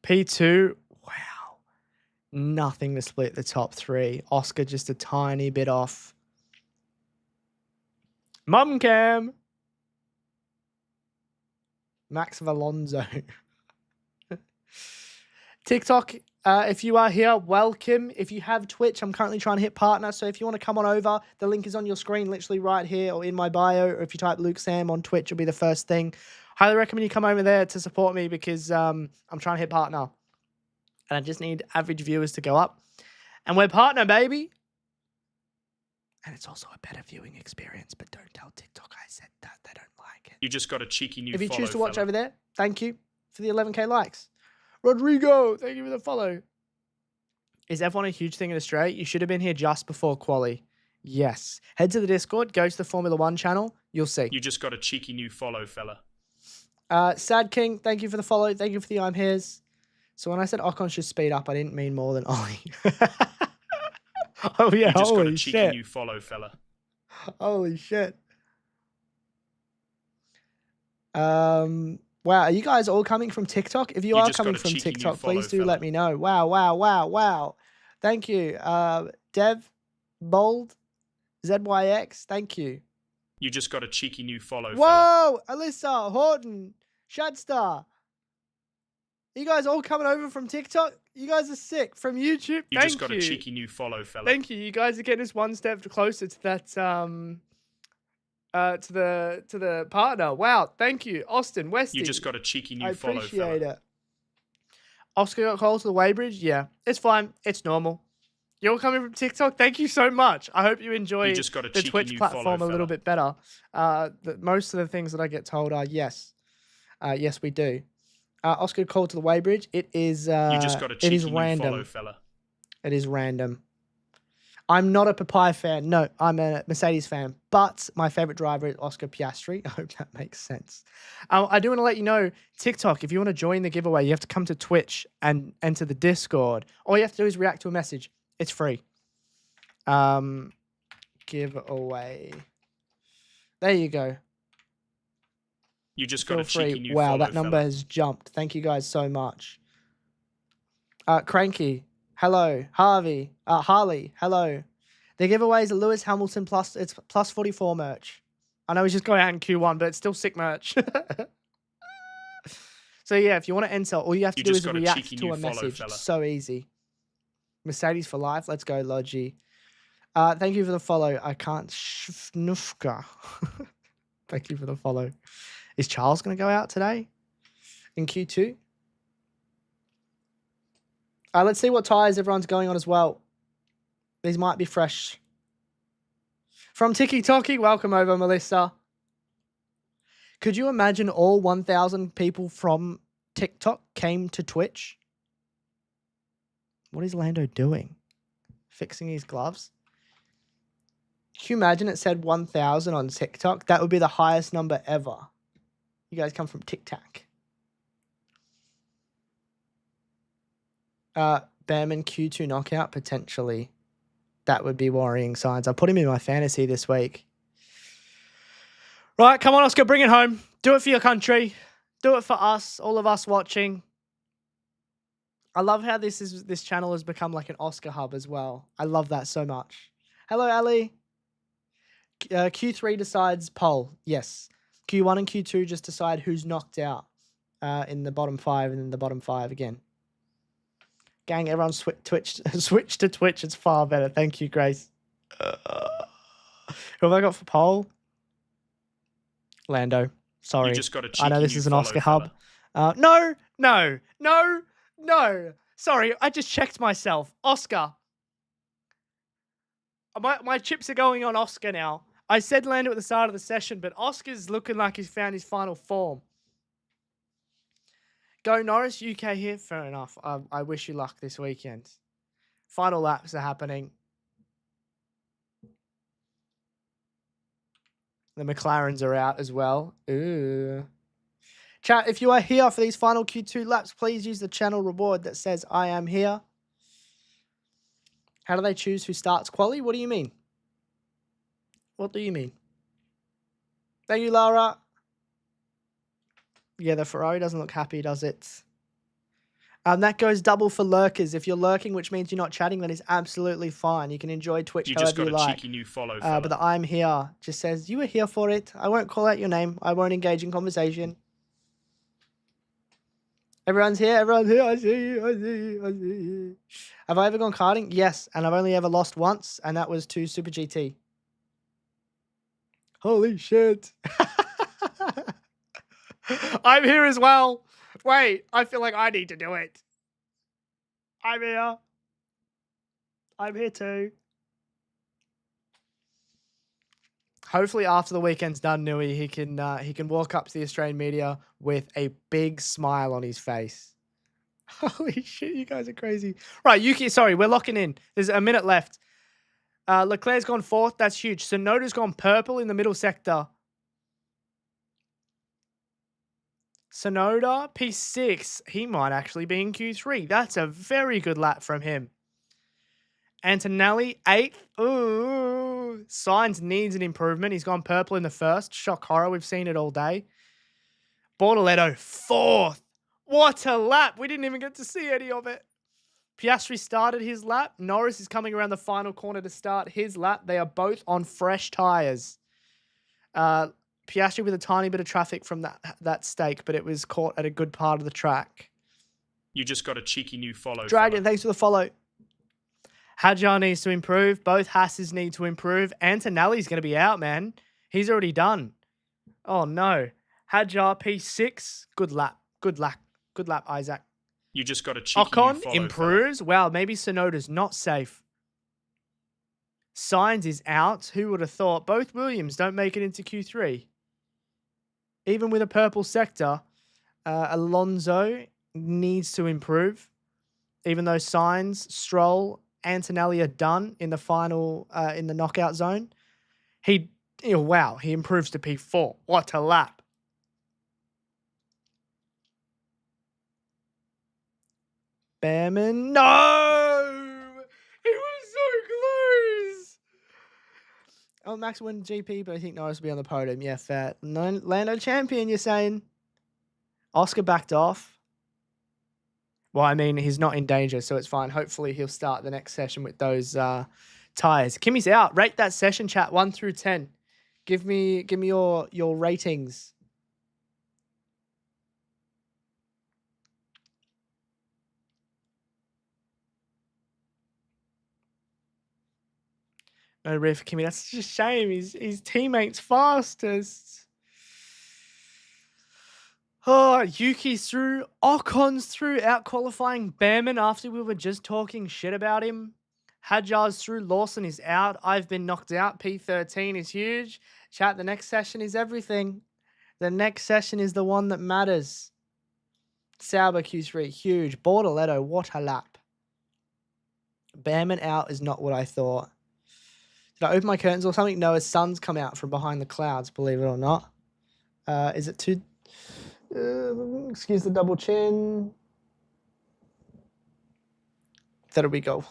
Speaker 1: P2, wow. Nothing to split the top 3. Oscar just a tiny bit off. Mumcam. Max of Alonso. TikTok, if you are here, welcome. If you have Twitch, I'm currently trying to hit partner. So if you want to come on over, the link is on your screen, literally right here or in my bio. Or if you type Luke Sam on Twitch, it'll be the first thing. Highly recommend you come over there to support me because I'm trying to hit partner. And I just need average viewers to go up. And we're partner, baby. And it's also a better viewing experience. But don't tell TikTok I said that. They don't like it.
Speaker 2: You just got a cheeky new follow.
Speaker 1: If you choose to watch over there, thank you for the 11K likes. Rodrigo, thank you for the follow. Is F1 a huge thing in Australia? You should have been here just before quali. Yes. Head to the Discord, go to the Formula 1 channel. You'll see.
Speaker 2: You just got a cheeky new follow, fella.
Speaker 1: Sad King, thank you for the follow. Thank you for the I'm Here's. So when I said Ocon should speed up, I didn't mean more than Ollie. Oh, yeah.
Speaker 2: You just got a
Speaker 1: Holy
Speaker 2: cheeky
Speaker 1: shit.
Speaker 2: new follow, fella.
Speaker 1: Holy shit. Wow, are you guys all coming from TikTok? If you are coming from TikTok, please do let me know. Wow, wow, wow, wow. Thank you. Dev, Bold, ZYX, thank you.
Speaker 2: You just got a cheeky new follow, fella.
Speaker 1: Whoa, Alyssa, Horton, Shadstar. You guys all coming over from TikTok? You guys are sick. From YouTube?
Speaker 2: You just got a cheeky new follow, fella.
Speaker 1: Thank you. You guys are getting us one step closer to that to the partner. Wow, thank you. Austin, Westy.
Speaker 2: You just got a cheeky new
Speaker 1: I
Speaker 2: follow, fella.
Speaker 1: appreciate it. Oscar got called to the weighbridge? Yeah. It's fine. It's normal. You're all coming from TikTok? Thank you so much. I hope you enjoy
Speaker 2: You just got a
Speaker 1: the
Speaker 2: cheeky
Speaker 1: Twitch
Speaker 2: new
Speaker 1: platform
Speaker 2: follow,
Speaker 1: a little
Speaker 2: fella.
Speaker 1: bit better. Most of the things that I get told are yes. Yes, we do. Oscar called to the weighbridge. It is
Speaker 2: You just got a cheeky new
Speaker 1: random.
Speaker 2: follow, fella.
Speaker 1: It is random. I'm not a Papaya fan. No, I'm a Mercedes fan. But my favorite driver is Oscar Piastri. I hope that makes sense. I do want to let you know, TikTok, if you want to join the giveaway, you have to come to Twitch and enter the Discord. All you have to do is react to a message. It's free. Giveaway. There you go.
Speaker 2: You just got
Speaker 1: Feel
Speaker 2: a cheeky
Speaker 1: free.
Speaker 2: new
Speaker 1: Wow,
Speaker 2: follow,
Speaker 1: that number
Speaker 2: fella.
Speaker 1: has jumped. Thank you guys so much. Cranky. Hello. Harvey. Harley. Hello. The giveaway is a Lewis Hamilton plus. It's plus 44 merch. I know he's just got out in Q1, but it's still sick merch. So yeah, if you want to enter, all you have to do is react to a message. It's so easy. Mercedes for life. Let's go, Logi. Thank you for the follow. I can't schnufka. Thank you for the follow. Is Charles going to go out today in Q2? Let's see what tires everyone's going on as well. These might be fresh. From Tiki Toki, welcome over, Melissa. Could you imagine all 1,000 people from TikTok came to Twitch? What is Lando doing? Fixing his gloves? Can you imagine it said 1,000 on TikTok? That would be the highest number ever. You guys come from TikTok. Behrman Q2 knockout, potentially. That would be worrying signs. I put him in my fantasy this week. Right, come on, Oscar, bring it home. Do it for your country. Do it for us, all of us watching. I love how this channel has become like an Oscar hub as well. I love that so much. Hello, Ali. Q3 decides poll. Yes. Q1 and Q2 just decide who's knocked out in the bottom 5 and then the bottom 5 again. Gang, everyone switch to Twitch. It's far better. Thank you, Grace. Who have I got for poll? Lando. Sorry.
Speaker 2: You just got a
Speaker 1: I know this
Speaker 2: cheeky
Speaker 1: is an
Speaker 2: new
Speaker 1: Oscar
Speaker 2: follow,
Speaker 1: hub. No. Sorry, I just checked myself. Oscar. My chips are going on Oscar now. I said Lando at the start of the session, but Oscar's looking like he's found his final form. Go Norris, UK here. Fair enough. I wish you luck this weekend. Final laps are happening. The McLarens are out as well. Ooh. Chat, if you are here for these final Q2 laps, please use the channel reward that says I am here. How do they choose who starts quali? What do you mean? What do you mean? Thank you, Lara. Yeah, the Ferrari doesn't look happy, does it? That goes double for lurkers. If you're lurking, which means you're not chatting, then it's absolutely fine. You can enjoy Twitch
Speaker 2: You
Speaker 1: however
Speaker 2: just got
Speaker 1: you
Speaker 2: a
Speaker 1: like.
Speaker 2: cheeky new follow, fella.
Speaker 1: But the I'm here just says, you were here for it. I won't call out your name. I won't engage in conversation. Everyone's here. Everyone's here. I see you. I see you. I see you. Have I ever gone karting? Yes. And I've only ever lost once, and that was to Super GT. Holy shit. I'm here as well. Wait, I feel like I need to do it. I'm here. I'm here too. Hopefully after the weekend's done, Nui, he can walk up to the Australian media with a big smile on his face. Holy shit, you guys are crazy. Right, Yuki, sorry, we're locking in. There's a minute left. Leclerc's gone 4th. That's huge. Sonoda's gone purple in the middle sector. Sonoda, P6. He might actually be in Q3. That's a very good lap from him. Antonelli, 8th. Ooh. Sainz needs an improvement. He's gone purple in the first. Shock horror. We've seen it all day. Bortoletto, 4th. What a lap. We didn't even get to see any of it. Piastri started his lap. Norris is coming around the final corner to start his lap. They are both on fresh tyres. Piastri with a tiny bit of traffic from that stake, but it was caught at a good part of the track.
Speaker 2: You just got a cheeky new follow.
Speaker 1: Dragon,
Speaker 2: fella.
Speaker 1: thanks for the follow. Hadjar needs to improve. Both Hasses need to improve. Antonelli's going to be out, man. He's already done. Oh, no. Hadjar, P6. Good lap. Good lap. Good lap, Isaac.
Speaker 2: You just got a cheeky new
Speaker 1: Ocon
Speaker 2: follow.
Speaker 1: improves. Wow, maybe Sonoda's not safe. Sainz is out. Who would have thought? Both Williams don't make it into Q3. Even with a purple sector, Alonso needs to improve. Even though Sainz, Stroll, Antonelli are done in the final, in the knockout zone. Wow, he improves to P4. What a lap. Behrman, no! He was so close! Oh, Max won GP, but I think Norris will be on the podium. Yeah, fair. Lando champion, you're saying? Oscar backed off. Well, I mean, he's not in danger, so it's fine. Hopefully, he'll start the next session with those tires. Kimmy's out. Rate that session, chat, 1 through 10. Give me your ratings. No red for Kimmy. That's just a shame. His teammate's fastest. Oh, Yuki's through. Ocon's through, out qualifying Behrman after we were just talking shit about him. Hadjar's through. Lawson is out. I've been knocked out. P13 is huge. Chat, the next session is everything. The next session is the one that matters. Sauber Q3, huge. Bortoletto, what a lap. Behrman out is not what I thought. Did I open my curtains or something? No, his sun's come out from behind the clouds, believe it or not. Is it too... excuse the double chin. There we go.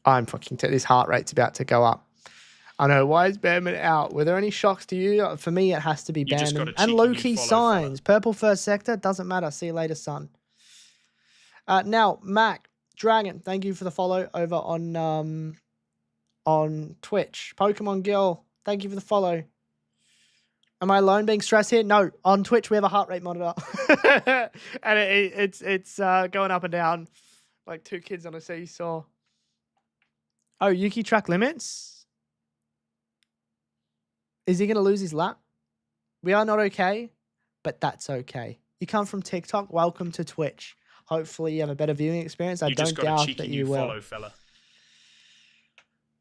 Speaker 1: I'm fucking... This heart rate's about to go up. I know. Why is Behrman out? Were there any shocks to you? For me, it has to be Behrman. And low-key signs. Purple first sector. Doesn't matter. See you later, son. Now, Mac, Dragon, thank you for the follow over on Twitch. Pokemon Girl, thank you for the follow. Am I alone being stressed here? No. On Twitch, we have a heart rate monitor. And it's going up and down like two kids on a seesaw. Oh, Yuki track limits? Is he going to lose his lap? We are not okay, but that's okay. You come from TikTok, welcome to Twitch. Hopefully you have a better viewing experience. I don't doubt that you will.
Speaker 2: Follow, fella.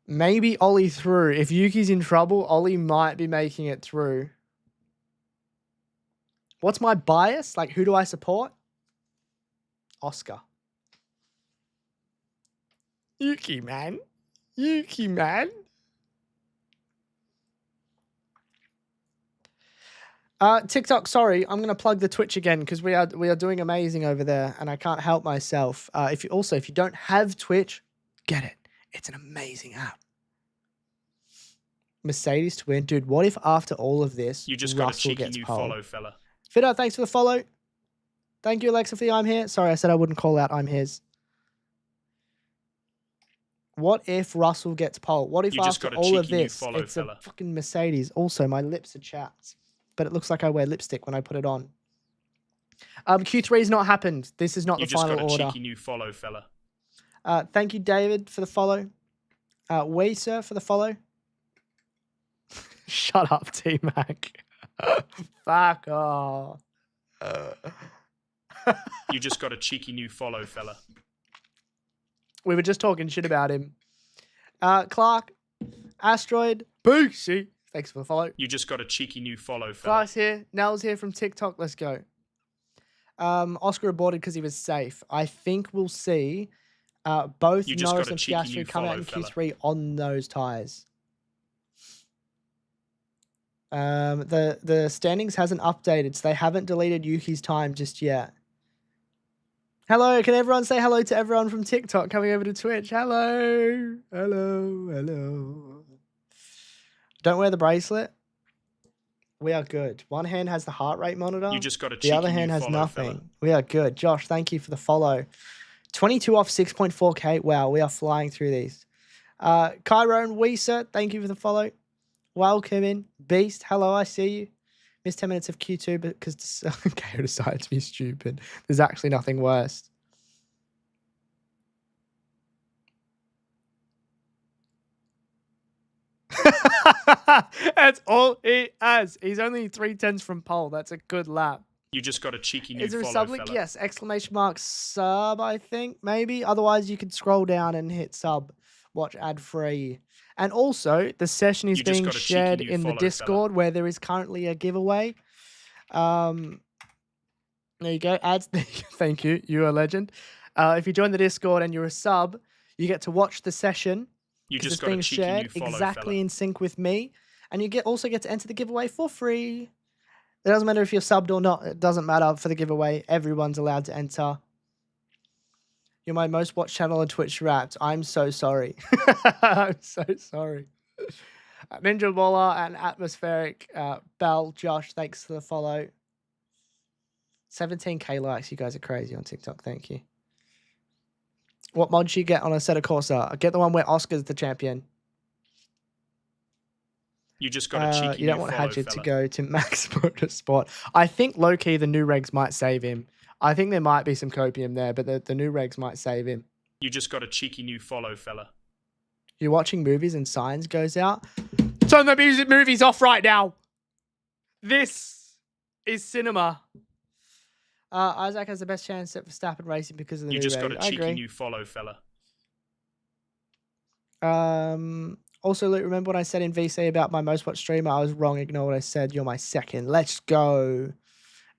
Speaker 1: Maybe Ollie through. If Yuki's in trouble, Ollie might be making it through. What's my bias? Like, who do I support? Oscar. Yuki, man. Yuki, man. TikTok, sorry, I'm going to plug the Twitch again because we are doing amazing over there and I can't help myself. If you don't have Twitch, get it. It's an amazing app. Mercedes to win. Dude, what if after all of this,
Speaker 2: you just
Speaker 1: Russell
Speaker 2: got a cheeky
Speaker 1: gets
Speaker 2: new
Speaker 1: pole?
Speaker 2: follow, fella.
Speaker 1: Fido, thanks for the follow. Thank you, Alexa, for the I'm here. Sorry, I said I wouldn't call out I'm his. What if Russell gets pole? What if after all of this, it's a fucking Mercedes? Also, my lips are chapped, but it looks like I wear lipstick when I put it on. Q3 has not happened. This is not the final order.
Speaker 2: You just got a cheeky new follow, fella.
Speaker 1: Thank you, David, for the follow. Sir, for the follow. Shut up, T-Mac. Fuck off.
Speaker 2: You just got a cheeky new follow, fella.
Speaker 1: We were just talking shit about him. Clark, Asteroid, Boosie. Thanks for the follow.
Speaker 2: You just got a cheeky new follow, fella.
Speaker 1: Clark's here. Nell's here from TikTok. Let's go. Oscar aborted because he was safe. I think we'll see both Norris and Piastri come out in Q3 on those tyres. The standings hasn't updated, so they haven't deleted Yuki's time just yet. Hello, can everyone say hello to everyone from TikTok coming over to Twitch? Hello. Hello. Hello. Don't wear the bracelet. We are good. One hand has the heart rate monitor.
Speaker 2: You just got a cheeky
Speaker 1: The other hand has nothing. Fella. We are good. Josh, thank you for the follow. 22 off 6.4K. Wow, we are flying through these. Cairo and Weeser, thank you for the follow. Welcome in. Beast, hello, I see you. Missed 10 minutes of Q2 because KO decided to be stupid. There's actually nothing worse. That's all he has. He's only 3/10 from pole. That's a good lap.
Speaker 2: You just got a cheeky new
Speaker 1: Is there a
Speaker 2: follow,
Speaker 1: sub link?
Speaker 2: fella.
Speaker 1: Yes. Exclamation mark sub, I think, maybe. Otherwise, you could scroll down and hit sub. Watch ad free. And also, the session is
Speaker 2: You just
Speaker 1: being
Speaker 2: got a cheeky
Speaker 1: shared
Speaker 2: new
Speaker 1: in the
Speaker 2: follow, fella.
Speaker 1: Discord where there is currently a giveaway. There you go. Ads. Thank you. You're a legend. If you join the Discord and you're a sub, you get to watch the session.
Speaker 2: You
Speaker 1: Because
Speaker 2: just
Speaker 1: it's
Speaker 2: got a
Speaker 1: being
Speaker 2: cheeky
Speaker 1: shared
Speaker 2: new follow,
Speaker 1: exactly
Speaker 2: fella.
Speaker 1: in sync with me. And you also get to enter the giveaway for free. It doesn't matter if you're subbed or not. It doesn't matter for the giveaway. Everyone's allowed to enter. You're my most watched channel on Twitch Wrapped. I'm so sorry. I'm so sorry. Ninja Baller and Atmospheric. Bell, Josh, thanks for the follow. 17k likes. You guys are crazy on TikTok. Thank you. What mod should you get on a set of Corsa? I get the one where Oscar's the champion.
Speaker 2: You just got a cheeky
Speaker 1: You don't
Speaker 2: new
Speaker 1: want
Speaker 2: follow,
Speaker 1: Hadjid to
Speaker 2: fella.
Speaker 1: go to Max Motorsport. I think low-key the new regs might save him. I think there might be some copium there, but the new regs might save him.
Speaker 2: You just got a cheeky new follow, fella.
Speaker 1: You're watching movies and Signs goes out. Turn the movies off right now. This is cinema. Isaac has the best chance at Verstappen racing because of the
Speaker 2: You
Speaker 1: new
Speaker 2: just
Speaker 1: reg.
Speaker 2: got a
Speaker 1: I
Speaker 2: cheeky
Speaker 1: agree.
Speaker 2: new follow, fella.
Speaker 1: Also, Luke, remember what I said in VC about my most watched streamer? I was wrong. Ignore what I said. You're my second. Let's go.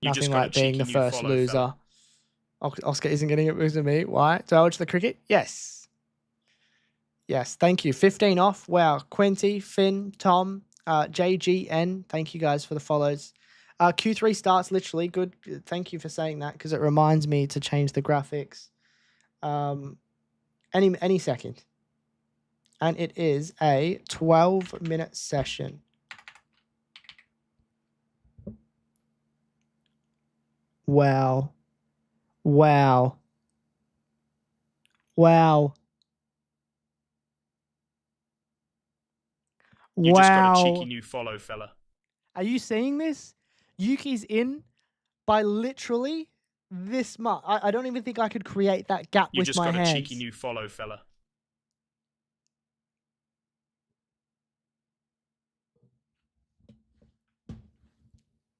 Speaker 2: You just
Speaker 1: Nothing
Speaker 2: got a
Speaker 1: like being
Speaker 2: cheeky
Speaker 1: the
Speaker 2: new
Speaker 1: first
Speaker 2: follow,
Speaker 1: loser.
Speaker 2: fella.
Speaker 1: Oscar isn't getting it because of me. Why? Do I watch the cricket? Yes. Yes. Thank you. 15 off. Wow. Quinty, Finn, Tom, JGN. Thank you guys for the follows. Q3 starts literally. Good. Thank you for saying that because it reminds me to change the graphics. Any second. And it is a 12-minute session. Wow. Wow. Wow.
Speaker 2: You just got a
Speaker 1: Wow.
Speaker 2: cheeky new follow, fella.
Speaker 1: Are you seeing this? Yuki's in by literally this much. I don't even think I could create that gap
Speaker 2: You
Speaker 1: with
Speaker 2: just
Speaker 1: my
Speaker 2: got
Speaker 1: hands.
Speaker 2: a cheeky new follow, fella.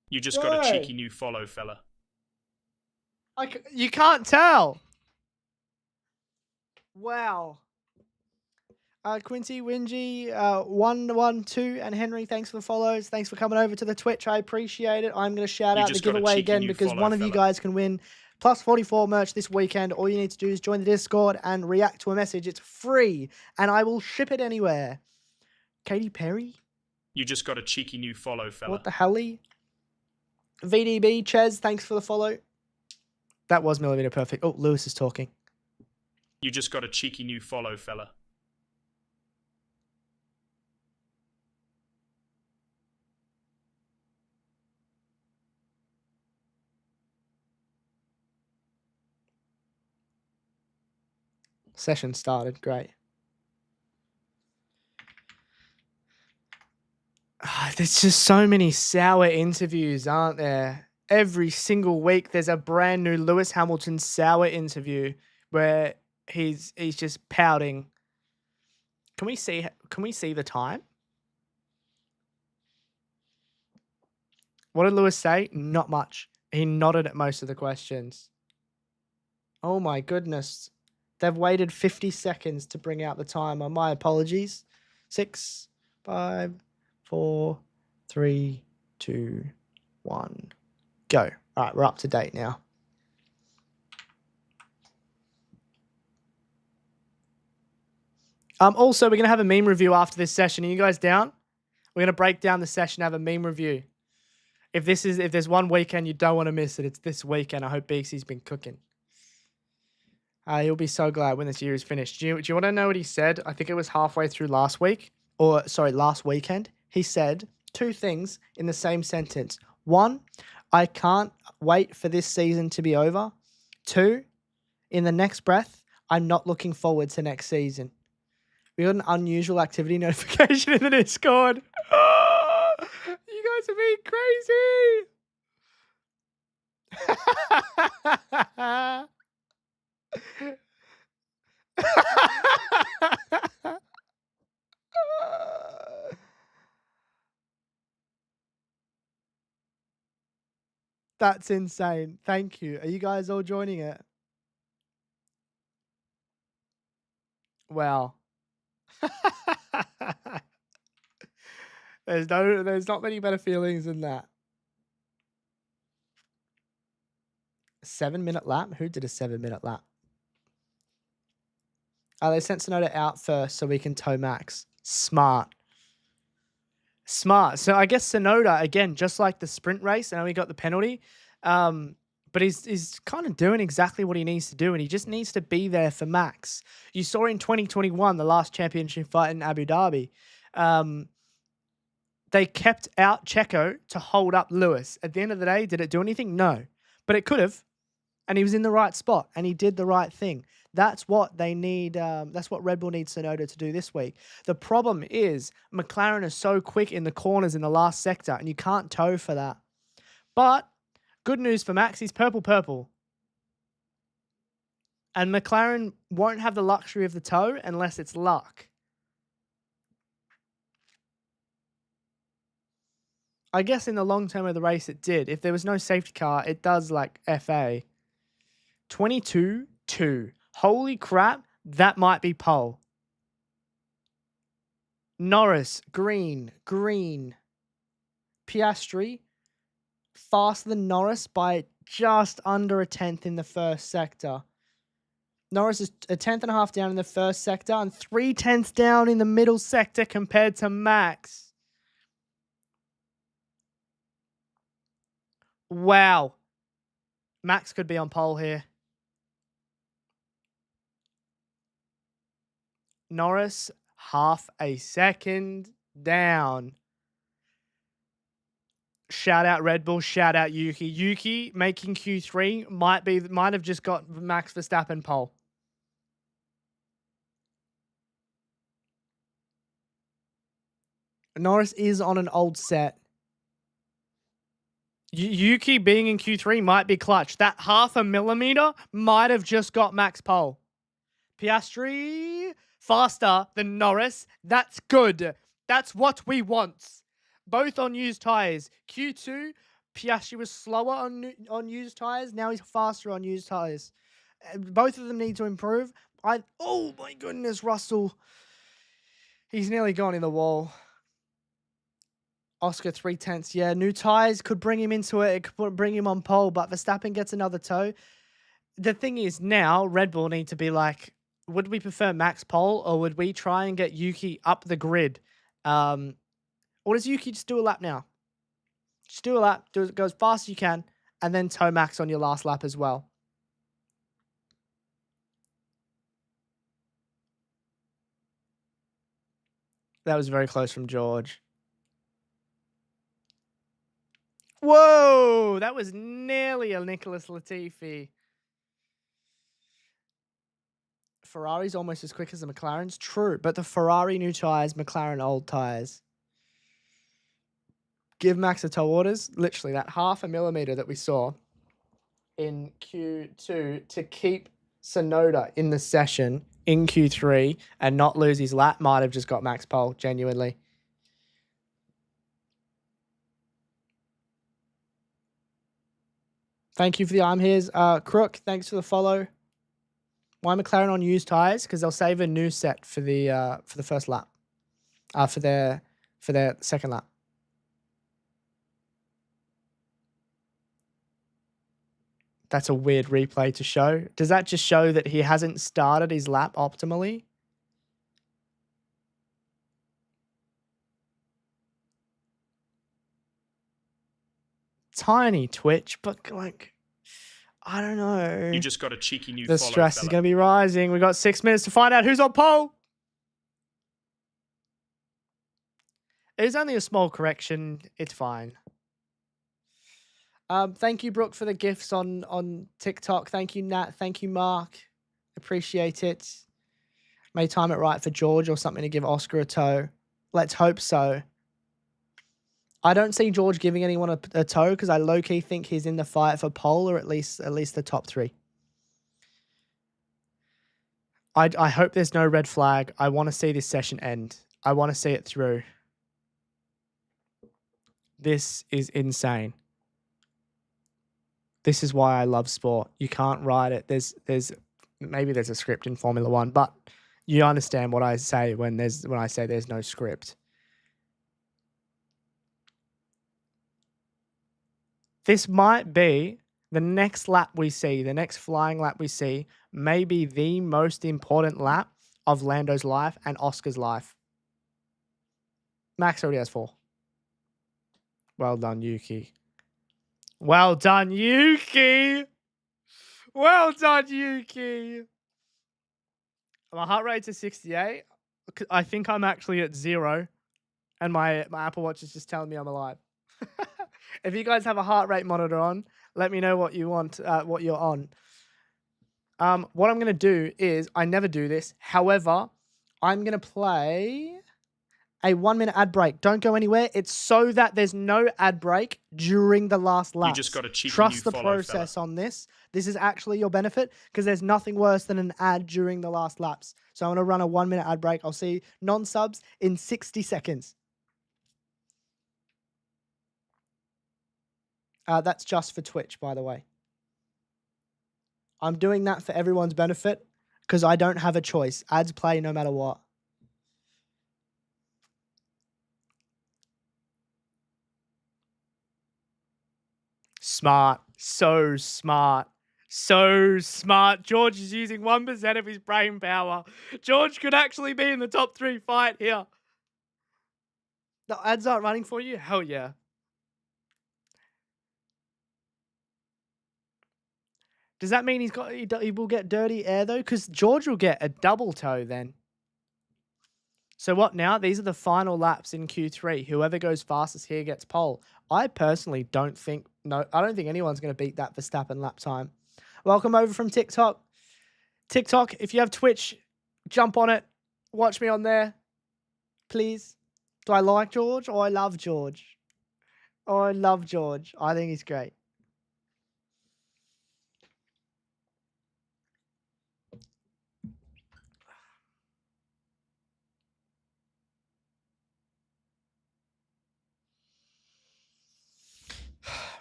Speaker 2: You just got a
Speaker 1: Bro.
Speaker 2: cheeky new follow, fella.
Speaker 1: You can't tell. Wow. Quincy, Wingy, 112, and Henry, thanks for the follows. Thanks for coming over to the Twitch. I appreciate it. I'm going to shout
Speaker 2: You
Speaker 1: out the
Speaker 2: just got a
Speaker 1: giveaway
Speaker 2: cheeky
Speaker 1: again
Speaker 2: new
Speaker 1: because
Speaker 2: follow,
Speaker 1: one of you
Speaker 2: fella.
Speaker 1: guys can win plus 44 merch this weekend. All you need to do is join the Discord and react to a message. It's free, and I will ship it anywhere. Katy Perry?
Speaker 2: You just got a cheeky new follow, fella.
Speaker 1: What the helly? VDB, Ches, thanks for the follow. That was Millimeter Perfect. Oh, Lewis is talking.
Speaker 2: You just got a cheeky new follow, fella.
Speaker 1: Session started. Great. There's just so many sour interviews, aren't there? Every single week there's a brand new Lewis Hamilton sour interview where he's just pouting. Can we see the time? What did Lewis say? Not much. He nodded at most of the questions. Oh my goodness. They've waited 50 seconds to bring out the timer. My apologies. 6, 5, 4, 3, 2, 1. Go. All right, we're up to date now. Also, we're going to have a meme review after this session. Are you guys down? We're going to break down the session, have a meme review. If there's one weekend you don't want to miss it, it's this weekend. I hope Beaksy's been cooking. He'll be so glad when this year is finished. Do you want to know what he said? I think it was halfway through last week. Last weekend. He said 2 things in the same sentence. 1, I can't wait for this season to be over. 2, in the next breath, I'm not looking forward to next season. We got an unusual activity notification in the Discord. You guys are being crazy. That's insane. Thank you. Are you guys all joining it? Wow. There's not many better feelings than that. 7-minute lap? Who did a 7-minute lap? Oh, they sent Sonoda out first so we can tow Max. Smart. Smart. So I guess Sonoda, again, just like the sprint race, I know he got the penalty, but he's kind of doing exactly what he needs to do, and he just needs to be there for Max. You saw in 2021, the last championship fight in Abu Dhabi, they kept out Checo to hold up Lewis. At the end of the day, did it do anything? No. But it could have. And he was in the right spot, and he did the right thing. That's what they need. That's what Red Bull needs Sonoda to do this week. The problem is McLaren is so quick in the corners in the last sector, and you can't tow for that. But good news for Max, he's purple. And McLaren won't have the luxury of the tow unless it's luck. I guess in the long term of the race, it did. If there was no safety car, it does like FA. 22-2. Holy crap, that might be pole. Norris, green. Piastri, faster than Norris by just under a tenth in the first sector. Norris is a tenth and a half down in the first sector and 0.3 down in the middle sector compared to Max. Wow. Max could be on pole here. Norris, half a second down. Shout out Red Bull, shout out Yuki. Yuki making Q3 might have just got Max Verstappen pole. Norris is on an old set. Yuki being in Q3 might be clutch. That 0.5 millimeter might have just got Max pole. Piastri, faster than Norris. That's good. That's what we want. Both on used tyres. Q2, Piastri was slower on used tyres. Now he's faster on used tyres. Both of them need to improve. Oh my goodness, Russell. He's nearly gone in the wall. Oscar 0.3. Yeah, new tyres could bring him into it. It could bring him on pole, but Verstappen gets another tow. The thing is now, Red Bull need to be like, would we prefer Max pole or would we try and get Yuki up the grid? Or does Yuki just do a lap now? Just do a lap, go as fast as you can, and then tow Max on your last lap as well. That was very close from George. Whoa, that was nearly a Nicholas Latifi. Ferrari's almost as quick as the McLaren's. True, but the Ferrari new tyres, McLaren old tyres. Give Max a tow orders. Literally that 0.5 millimeter that we saw in Q2 to keep Sonoda in the session in Q3 and not lose his lap might have just got Max pole, genuinely. Thank you for the arm here's Crook. Thanks for the follow. Why McLaren on used tyres? Because they'll save a new set for the first lap. For their second lap. That's a weird replay to show. Does that just show that he hasn't started his lap optimally? Tiny twitch, but like, I don't know.
Speaker 2: You just got a cheeky new
Speaker 1: The
Speaker 2: follow,
Speaker 1: stress
Speaker 2: fella.
Speaker 1: is going to be rising. We got 6 minutes to find out who's on pole. It was only a small correction. It's fine. Thank you, Brooke, for the gifts on TikTok. Thank you, Nat. Thank you, Mark. Appreciate it. May time it right for George or something to give Oscar a tow. Let's hope so. I don't see George giving anyone a toe because I low-key think he's in the fight for pole or at least the top 3. I hope there's no red flag. I want to see this session end. I want to see it through. This is insane. This is why I love sport. You can't write it. Maybe there's a script in Formula 1, but you understand what I say when I say there's no script. This might be the next lap we see, the next flying lap we see, may be the most important lap of Lando's life and Oscar's life. Max already has 4. Well done, Yuki. Well done, Yuki. Well done, Yuki. My heart rate's at 68. I think I'm actually at 0. And my Apple Watch is just telling me I'm alive. If you guys have a heart rate monitor on, let me know what you want, what you're on. What I'm going to do is, I never do this. However, I'm going to play a 1-minute ad break. Don't go anywhere. It's so that there's no ad break during the last lap.
Speaker 2: You just got a cheeky
Speaker 1: Trust
Speaker 2: new
Speaker 1: the
Speaker 2: follow,
Speaker 1: process
Speaker 2: fella.
Speaker 1: on this. This is actually your benefit because there's nothing worse than an ad during the last laps. So I'm going to run a 1-minute ad break. I'll see non-subs in 60 seconds. That's just for Twitch, by the way. I'm doing that for everyone's benefit because I don't have a choice. Ads play no matter what. Smart. So smart. So smart. George is using 1% of his brain power. George could actually be in the top 3 fight here. The ads aren't running for you? Hell yeah. Does that mean he will get dirty air though? Because George will get a double toe then. So what now? These are the final laps in Q3. Whoever goes fastest here gets pole. I personally don't think anyone's going to beat that Verstappen lap time. Welcome over from TikTok. TikTok, if you have Twitch, jump on it. Watch me on there, please. Do I like George? Oh, I love George. Oh, I love George. I think he's great.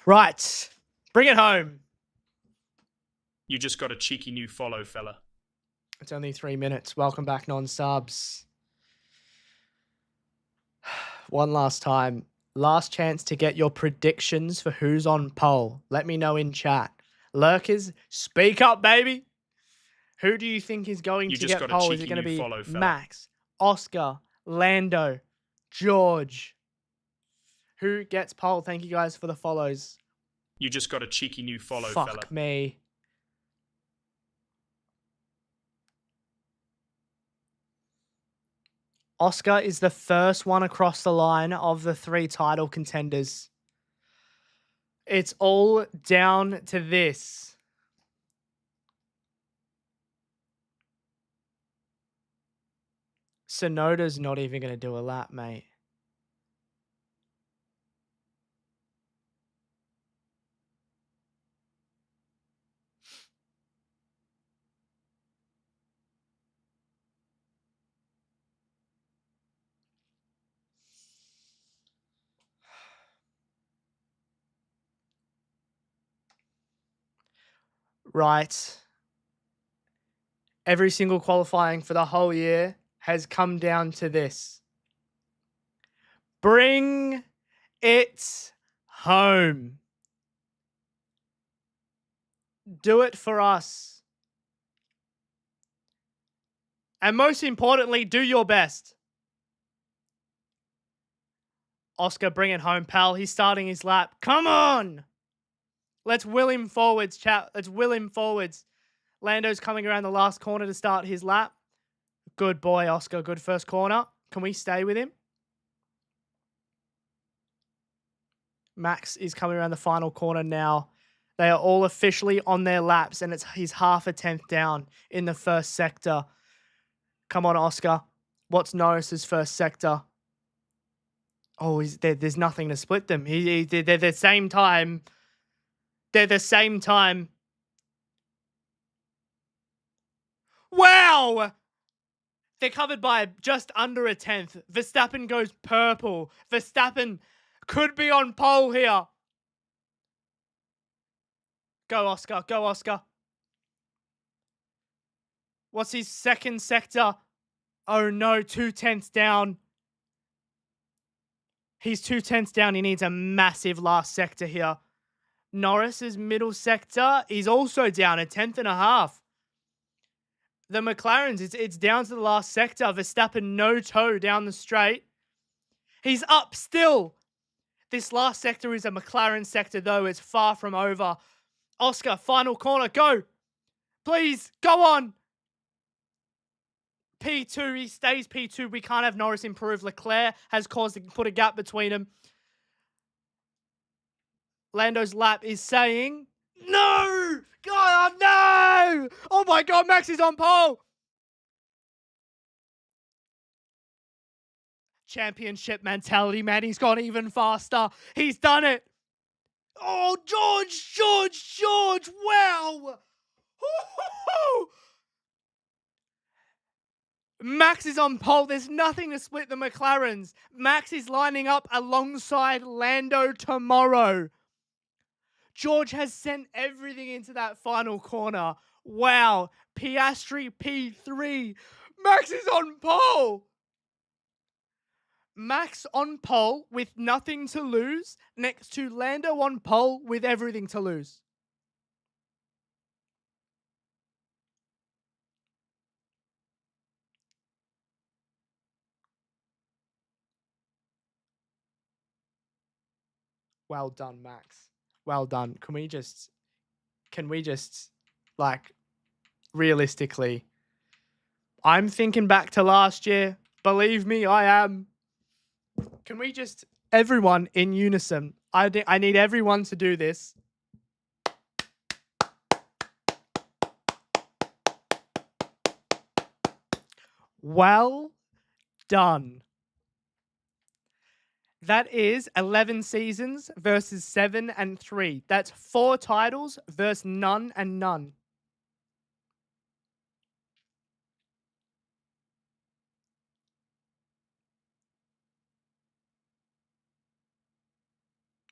Speaker 1: Right. Bring it home.
Speaker 2: You just got a cheeky new follow, fella.
Speaker 1: It's only 3 minutes. Welcome back, non-subs. One last time. Last chance to get your predictions for who's on pole. Let me know in chat. Lurkers, speak up, baby. Who do you think is going to get pole? Is it going to be Max, Oscar, Lando, George? Who gets pole? Thank you guys for the follows.
Speaker 2: You just got a cheeky new follow,
Speaker 1: Fuck
Speaker 2: fella.
Speaker 1: me. Oscar is the first one across the line of the 3 title contenders. It's all down to this. Sonoda's not even going to do a lap, mate. Right. Every single qualifying for the whole year has come down to this. Bring it home. Do it for us. And most importantly, do your best. Oscar, bring it home, pal. He's starting his lap. Come on. Let's will him forwards, chat. Let's will him forwards. Lando's coming around the last corner to start his lap. Good boy, Oscar. Good first corner. Can we stay with him? Max is coming around the final corner now. They are all officially on their laps, and he's half a tenth down in the first sector. Come on, Oscar. What's Norris's first sector? Oh, there's nothing to split them. They're the same time. They're the same time. Wow! They're covered by just under a tenth. Verstappen goes purple. Verstappen could be on pole here. Go, Oscar. Go, Oscar. What's his second sector? Oh no, 2/10 down. He's 2/10 down. He needs a massive last sector here. Norris's middle sector is also down a tenth and a half. The McLarens, it's down to the last sector. Verstappen no toe down the straight. He's up still. This last sector is a McLaren sector, though. It's far from over. Oscar, final corner. Go. Please, go on. P2, he stays P2. We can't have Norris improve. Leclerc has put a gap between them. Lando's lap is saying, no! God, no! Oh my God, Max is on pole! Championship mentality, man. He's gone even faster. He's done it. Oh, George! Wow! Max is on pole. There's nothing to split the McLarens. Max is lining up alongside Lando tomorrow. George has sent everything into that final corner. Wow. Piastri P3. Max is on pole. Max on pole with nothing to lose next to Lando on pole with everything to lose. Well done, Max. Well done. Can we just like realistically, I'm thinking back to last year. Believe me, I am. Can we just everyone in unison? I need everyone to do this. Well done. That is 11 seasons versus 7 and 3. That's 4 titles versus none and none.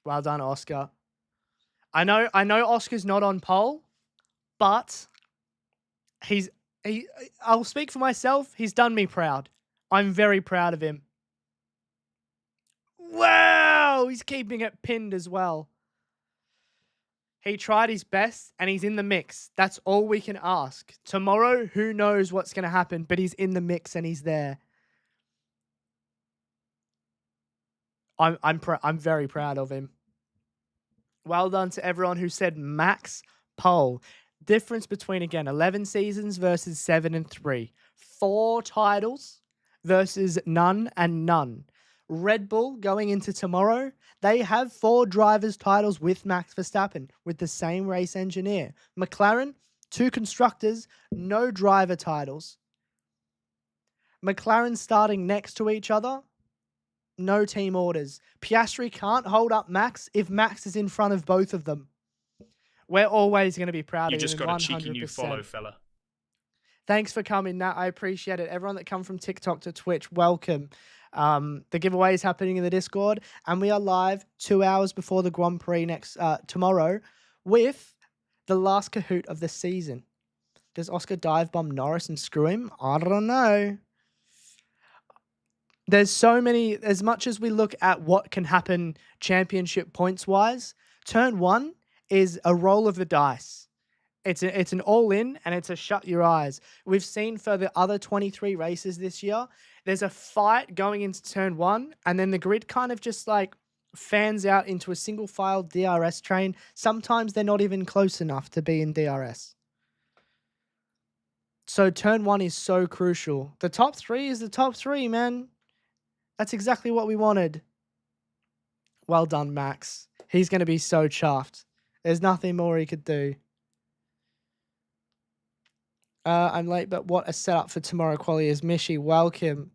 Speaker 1: Well done, Oscar. I know Oscar's not on pole, but I'll speak for myself. He's done me proud. I'm very proud of him. Wow, he's keeping it pinned as well. He tried his best and he's in the mix. That's all we can ask. Tomorrow, who knows what's going to happen, but he's in the mix and he's there. I'm very proud of him. Well done to everyone who said Max pole. Difference between, again, 11 seasons versus 7 and 3. 4 titles versus none and none. Red Bull going into tomorrow, they have 4 drivers' titles with Max Verstappen, with the same race engineer. McLaren, 2 constructors, no driver titles. McLaren starting next to each other, no team orders. Piastri can't hold up Max if Max is in front of both of them. We're always going to be proud of him.
Speaker 2: You just got 100%. A cheeky new follow, fella.
Speaker 1: Thanks for coming, Nat. I appreciate it. Everyone that come from TikTok to Twitch, welcome. The giveaway is happening in the Discord, and we are live 2 hours before the Grand Prix tomorrow with the last Kahoot of the season. Does Oscar dive bomb Norris and screw him? I don't know. There's so many, as much as we look at what can happen championship points wise, turn 1 is a roll of the dice. It's an all-in and it's a shut your eyes. We've seen for the other 23 races this year, there's a fight going into turn 1 and then the grid kind of just like fans out into a single file DRS train. Sometimes they're not even close enough to be in DRS. So turn 1 is so crucial. The top 3 is the top 3, man. That's exactly what we wanted. Well done, Max. He's going to be so chuffed. There's nothing more he could do. I'm late, but what a setup for tomorrow quality is. Mishi, welcome.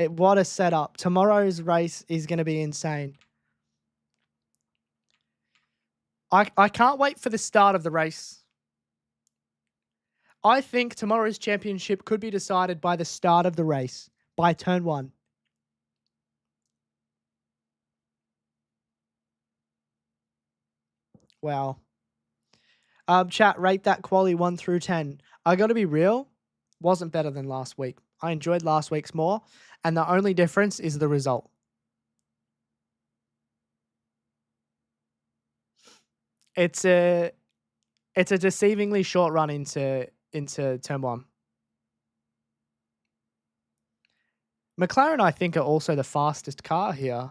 Speaker 1: What a setup. Tomorrow's race is going to be insane. I can't wait for the start of the race. I think tomorrow's championship could be decided by the start of the race, by turn 1. Wow. Chat, rate that quali 1 through 10. I got to be real, wasn't better than last week. I enjoyed last week's more, and the only difference is the result. It's a deceivingly short run into turn 1. McLaren, I think, are also the fastest car here.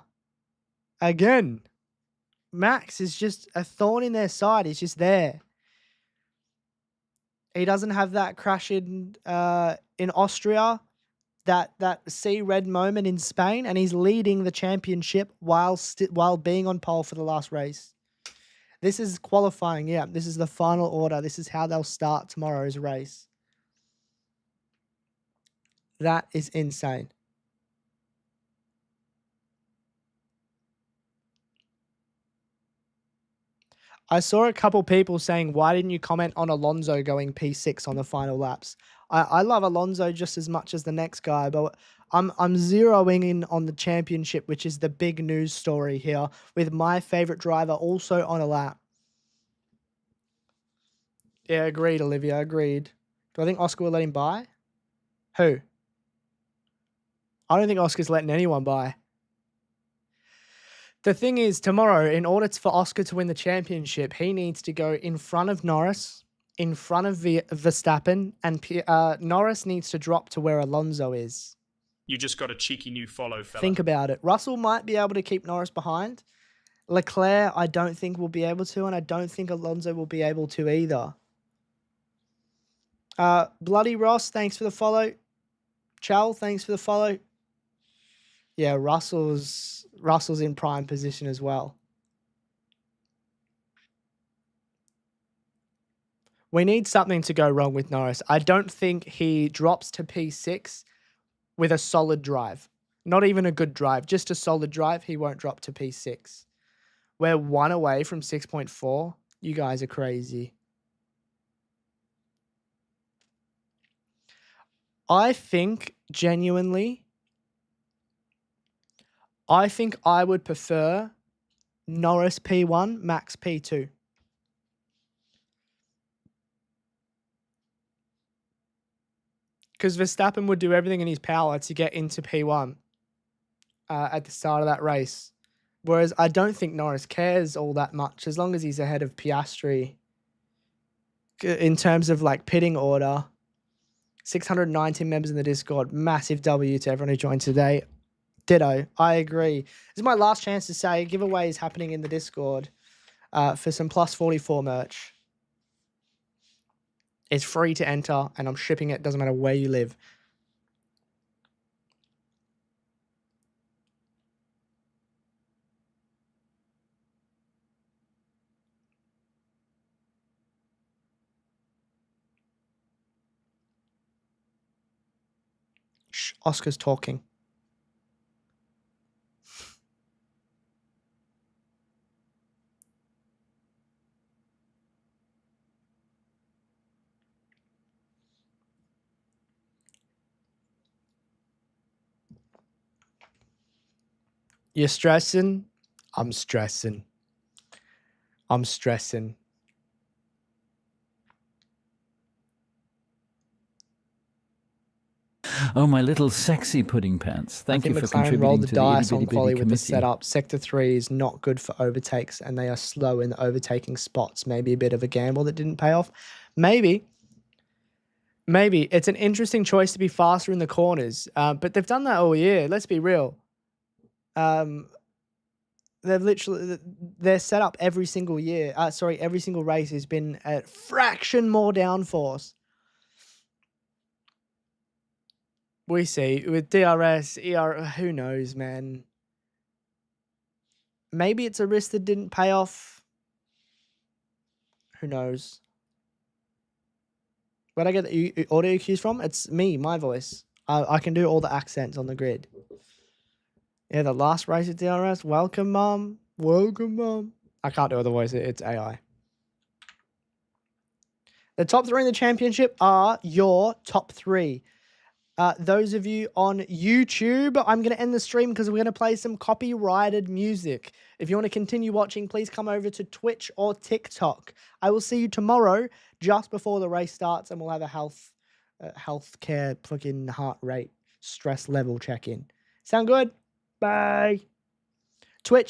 Speaker 1: Again, Max is just a thorn in their side. He's just there. He doesn't have that crash in Austria, that see red moment in Spain, and he's leading the championship while being on pole for the last race. This is qualifying. Yeah, this is the final order. This is how they'll start tomorrow's race. That is insane. I saw a couple people saying, why didn't you comment on Alonso going P6 on the final laps? I love Alonso just as much as the next guy, but I'm zeroing in on the championship, which is the big news story here, with my favorite driver also on a lap. Yeah, agreed, Olivia, agreed. Do I think Oscar will let him by? Who? I don't think Oscar's letting anyone by. The thing is, tomorrow, in order for Oscar to win the championship, he needs to go in front of Norris, in front of Verstappen, and Norris needs to drop to where Alonso is.
Speaker 2: You just got a cheeky new follow, fella.
Speaker 1: Think about it. Russell might be able to keep Norris behind. Leclerc, I don't think will be able to, and I don't think Alonso will be able to either. Bloody Ross, thanks for the follow. Chal, thanks for the follow. Yeah, Russell's in prime position as well. We need something to go wrong with Norris. I don't think he drops to P6 with a solid drive. Not even a good drive, just a solid drive. He won't drop to P6. We're 1 away from 6.4. You guys are crazy. I think, genuinely, I would prefer Norris P1, Max P2. Because Verstappen would do everything in his power to get into P1 at the start of that race. Whereas I don't think Norris cares all that much as long as he's ahead of Piastri. In terms of like pitting order, 619 members in the Discord. Massive W to everyone who joined today. Ditto. I agree. This is my last chance to say giveaway is happening in the Discord for some plus 44 merch. It's free to enter and I'm shipping it. Doesn't matter where you live. Shh, Oscar's talking. You're stressing? I'm stressing. I'm stressing.
Speaker 3: Oh, my little sexy pudding pants. Thank you for
Speaker 1: McLaren
Speaker 3: contributing
Speaker 1: rolled the
Speaker 3: to
Speaker 1: dice
Speaker 3: the
Speaker 1: on
Speaker 3: itty
Speaker 1: quali
Speaker 3: bitty
Speaker 1: with the
Speaker 3: committee.
Speaker 1: setup. Sector 3 is not good for overtakes and they are slow in the overtaking spots. Maybe a bit of a gamble that didn't pay off. Maybe. It's an interesting choice to be faster in the corners, but they've done that all year. Let's be real. They've literally, their setup every single year, every single race has been a fraction more downforce. We see with DRS, who knows, man. Maybe it's a risk that didn't pay off. Who knows? Where'd I get the audio cues from? It's me, my voice. I can do all the accents on the grid. Yeah, the last race at DRS. Welcome, Mum. Welcome, Mum. I can't do other voice. It's AI. The top 3 in the championship are your top 3. Those of you on YouTube, I'm going to end the stream because we're going to play some copyrighted music. If you want to continue watching, please come over to Twitch or TikTok. I will see you tomorrow just before the race starts, and we'll have a healthcare fucking heart rate stress level check-in. Sound good? Bye. Twitch.